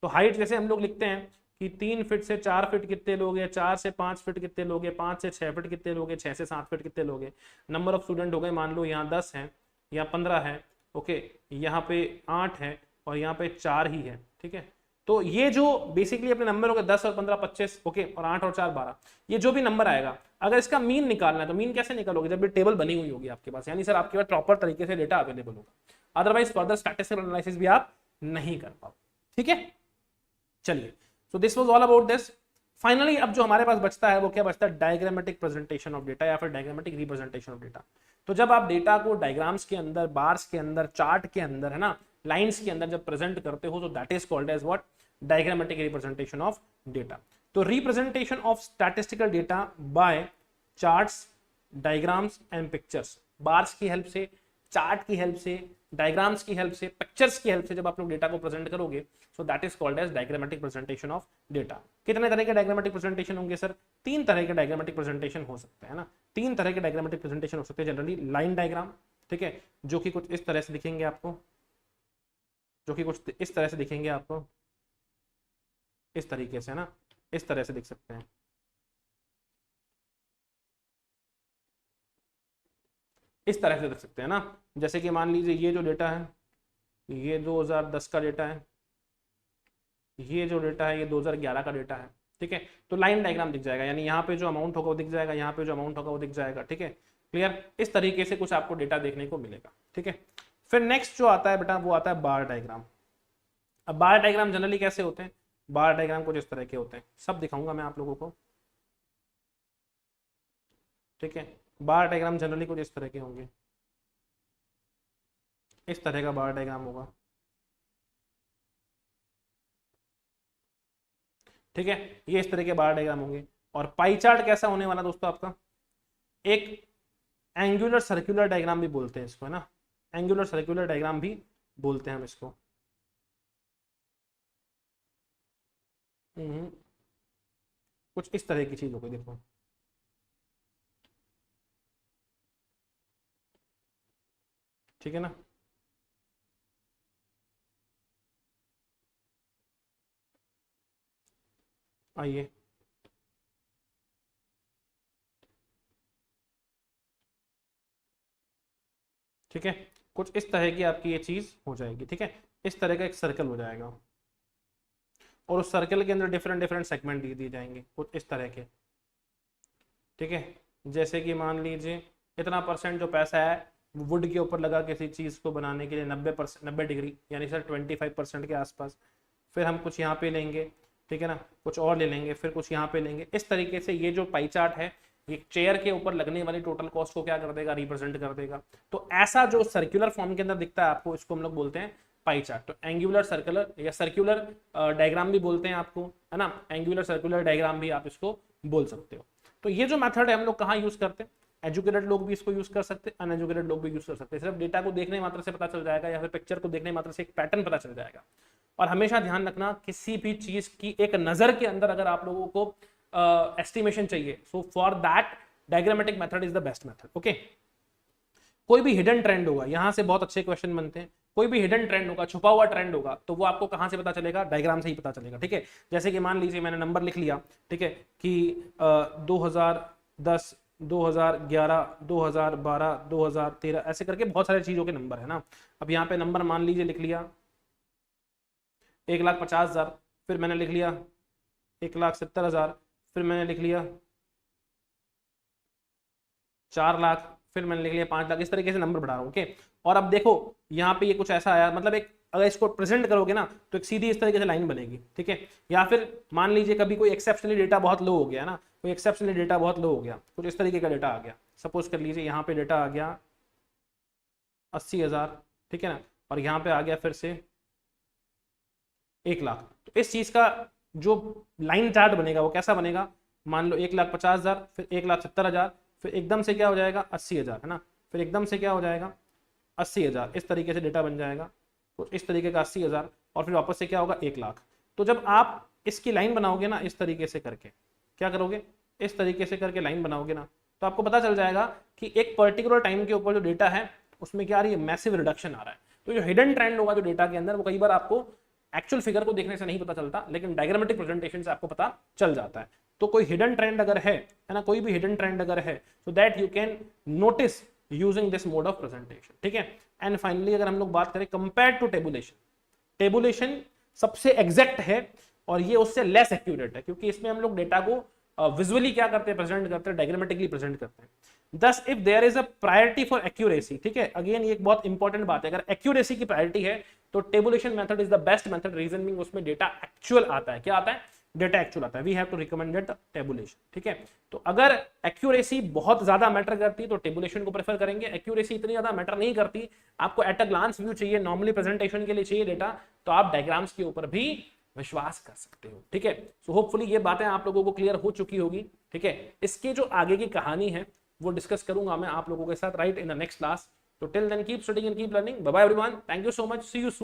तो हाइट जैसे हम लोग लिखते हैं कि 3 फीट से 4 फीट कितने लोग हैं, 4 से 5 फीट कितने लोग हैं, 5 से 6 फीट कितने लोग हैं, 6 से 7 फीट कितने लोग हैं। नंबर ऑफ स्टूडेंट हो गए, मान लो यहाँ 10 है या 15 है, ओके, यहाँ पे 8 है और यहाँ पे 4 ही है, ठीक है। तो ये जो बेसिकली अपने नंबर हो गए 10 और 15 25, ओके, और 8 और 4 12, ये जो भी नंबर आएगा अगर इसका मीन निकालना है तो मीन कैसे निकालोगे, जब ये टेबल बनी हुई होगी आपके पास, यानी सर आपके पास प्रॉपर तरीके से डेटा अवेलेबल होगा, अदरवाइज फर्दर स्टैटिस्टिकल एनालिसिस भी आप नहीं कर पाओ, ठीक है। चलिए, so this was all about this. Finally अब जो हमारे पास बचता है वो क्या बचता है, डायग्रामेटिक प्रेजेंटेशन ऑफ डेटा या फिर डायग्रामेटिक रिप्रेजेंटेशन ऑफ डेटा। तो जब आप डेटा को डायग्राम्स के अंदर, बार्स के अंदर, चार्ट के अंदर, है ना, लाइंस के अंदर जब प्रेजेंट करते हो तो that is called as what, diagrammatic representation of data. तो representation of statistical data by charts, diagrams and pictures, bars की हेल्प से, चार्ट की हेल्प से, डायग्राम्स की हेल्प से, पिक्चर्स की हेल्प से जब आप लोग डेटा को प्रेजेंट करोगे so that is called as diagrammatic presentation of data. कितने तरह के डायग्रामेटिक प्रेजेंटेशन होंगे सर, 3 तरह के डायग्रामेटिक प्रेजेंटेशन हो सकते हैं ना, 3 तरह के डायग्रामेटिक प्रेजेंटेशन हो सकते हैं जनरली। लाइन डायग्राम, ठीक है, जो कि कुछ इस तरह से दिखेंगे आपको, जो कि कुछ इस तरह से दिखेंगे आपको, इस तरीके से, है ना, इस तरह से दिख सकते हैं, इस तरह से देख सकते हैं ना। जैसे कि मान लीजिए ये जो डेटा है ये 2010 का डेटा है, ये जो डेटा है ये 2011 का डेटा है, ठीक है। तो लाइन डायग्राम दिख जाएगा, यानी यहाँ पे जो अमाउंट होगा वो दिख जाएगा, यहाँ पे जो अमाउंट होगा वो दिख जाएगा, ठीक है, क्लियर। इस तरीके से कुछ आपको डेटा देखने को मिलेगा, ठीक है। फिर नेक्स्ट जो आता है बेटा वो आता है बार डायग्राम। अब बार डायग्राम जनरली कैसे होते हैं, बार डायग्राम कुछ इस तरह के होते हैं, सब दिखाऊंगा मैं आप लोगों को, ठीक है। बार डायग्राम जनरली कुछ इस तरह के होंगे, इस तरह का बार डायग्राम होगा, ठीक है, ये इस तरह के बार डायग्राम होंगे। और पाई चार्ट कैसा होने वाला दोस्तों आपका, एक एंगुलर सर्कुलर डायग्राम भी बोलते हैं इसको, है ना, एंगुलर सर्कुलर डायग्राम भी बोलते हैं हम इसको। कुछ इस तरह की चीज होगी, देखो, ठीक है ना। आइए, ठीक है, कुछ इस तरह की आपकी ये चीज हो जाएगी, ठीक है। इस तरह का एक सर्कल हो जाएगा और उस सर्कल के अंदर डिफरेंट डिफरेंट सेगमेंट दिए जाएंगे कुछ इस तरह के, ठीक है। जैसे कि मान लीजिए इतना परसेंट जो पैसा है वुड के ऊपर लगा किसी चीज को बनाने के लिए 90% 90 डिग्री, यानी सर 25% के आसपास। फिर हम कुछ यहाँ पे लेंगे, ठीक है ना, कुछ और ले लेंगे, फिर कुछ यहाँ पे लेंगे। इस तरीके से ये जो पाई चार्ट है ये चेयर के ऊपर लगने वाली टोटल कॉस्ट को क्या कर देगा, रिप्रेजेंट कर देगा। तो ऐसा जो सर्कुलर फॉर्म के अंदर दिखता है आपको, इसको हम लोग बोलते हैं पाई चार्ट। तो एंगुलर सर्कुलर या सर्कुलर डायग्राम भी बोलते हैं आपको, है ना, एंगुलर सर्कुलर डायग्राम भी आप इसको बोल सकते हो। तो ये जो मेथड है हम लोग कहाँ यूज करते हैं, एजुकेटेड लोग भी इसको यूज कर सकते हैं, अनएजुकेटेड लोग भी यूज कर सकते हैं। सिर्फ डेटा को देखने मात्र से पता चल जाएगा या फिर पिक्चर को देखने मात्र से एक पैटर्न पता चल जाएगा। और हमेशा ध्यान रखना, किसी भी चीज की एक नजर के अंदर अगर आप लोगों को एस्टिमेशन चाहिए, so for that diagrammatic method is the best method, okay. कोई भी हिडन ट्रेंड होगा, यहां से बहुत अच्छे क्वेश्चन बनते हैं, कोई भी हिडन ट्रेंड होगा, छुपा हुआ ट्रेंड होगा, तो वो आपको कहां से पता चलेगा, डायग्राम से ही पता चलेगा, ठीक है। जैसे कि मान लीजिए मैंने नंबर लिख लिया, ठीक है, कि 2010 2011, 2012, 2013 ऐसे करके बहुत सारे चीजों के नंबर है ना। अब यहाँ पे नंबर मान लीजिए लिख लिया 1,50,000, फिर मैंने लिख लिया 1,70,000, फिर मैंने लिख लिया 4 लाख, फिर मैंने लिख लिया 5 लाख। इस तरीके से नंबर बढ़ा रहा हूँ। ओके, और अब देखो यहाँ पे ये कुछ ऐसा आया, मतलब एक अगर इसको प्रेजेंट करोगे ना तो एक सीधी इस तरीके से लाइन बनेगी, ठीक है। या फिर मान लीजिए कभी कोई एक्सेप्शनली डेटा बहुत लो हो गया ना, कोई एक्सेप्शनली डेटा बहुत लो हो गया, कुछ इस तरीके का डेटा आ गया। सपोज कर लीजिए यहाँ पे डेटा आ गया 80,000, ठीक है ना, और यहाँ पे आ गया फिर से 1 लाख। तो इस चीज का जो लाइन चार्ट बनेगा वो कैसा बनेगा, मान लो 1,50,000, फिर 1,70,000, फिर एकदम से क्या हो जाएगा 80,000, है ना, फिर एकदम से क्या हो जाएगा 80,000। इस तरीके से डेटा बन जाएगा, तो इस तरीके का 80,000, और फिर वापस से क्या होगा 1 लाख। तो जब आप इसकी लाइन बनाओगे ना इस तरीके से करके, क्या करोगे, इस तरीके से करके लाइन बनाओगे ना, तो आपको पता चल जाएगा कि एक पर्टिकुलर टाइम के ऊपर जो डेटा है उसमें क्या आ रही है, मैसिव रिडक्शन आ रहा है। तो जो हिडन ट्रेंड होगा जो डेटा के अंदर, वो कई बार आपको एक्चुअल फिगर को देखने से नहीं पता चलता, लेकिन डायग्रामेटिक प्रेजेंटेशन से आपको पता चल जाता है। तो कोई हिडन ट्रेंड अगर है ना, कोई भी हिडन ट्रेंड अगर है, so that you can notice using this mode of presentation, ठीक है। एंड फाइनली अगर हम लोग बात करें कंपेयर टू टेबुलेशन, टेबुलेशन सबसे एग्जैक्ट है और ये उससे लेस एक्यूरेट है, क्योंकि इसमें हम लोग डेटा को विजुअली क्या करते हैं, प्रेजेंट करते हैं, डायग्रामेटिकली प्रेजेंट करते हैं। Thus if there is a priority for accuracy, ठीक है, अगेन ये एक बहुत इंपॉर्टेंट बात है, अगर एक्यूरेसी की प्रायोरिटी है तो tabulation method is the best method, reason being उसमें डेटा एक्चुअल आता है। क्या आता है, डेटा एक्चुअल आता है। We have to recommended tabulation, ठीक है। तो अगर एक्यूरेसी बहुत ज्यादा मैटर करती है तो टेबुलेशन को प्रेफर करेंगे, एक्यूरेसी इतनी ज्यादा मैटर नहीं करती, आपको एट अ ग्लांस व्यू चाहिए, नॉर्मली प्रेजेंटेशन के लिए चाहिए डेटा, तो आप डायग्राम्स के ऊपर भी विश्वास कर सकते हो, ठीक है। सो होपफुली ये बातें आप लोगों को क्लियर हो चुकी होगी, ठीक है। इसके जो आगे की कहानी है वो डिस्कस करूंगा मैं आप लोगों के साथ right in the next class. तो till then keep studying and keep learning. Bye bye everyone, thank you so much, see you soon.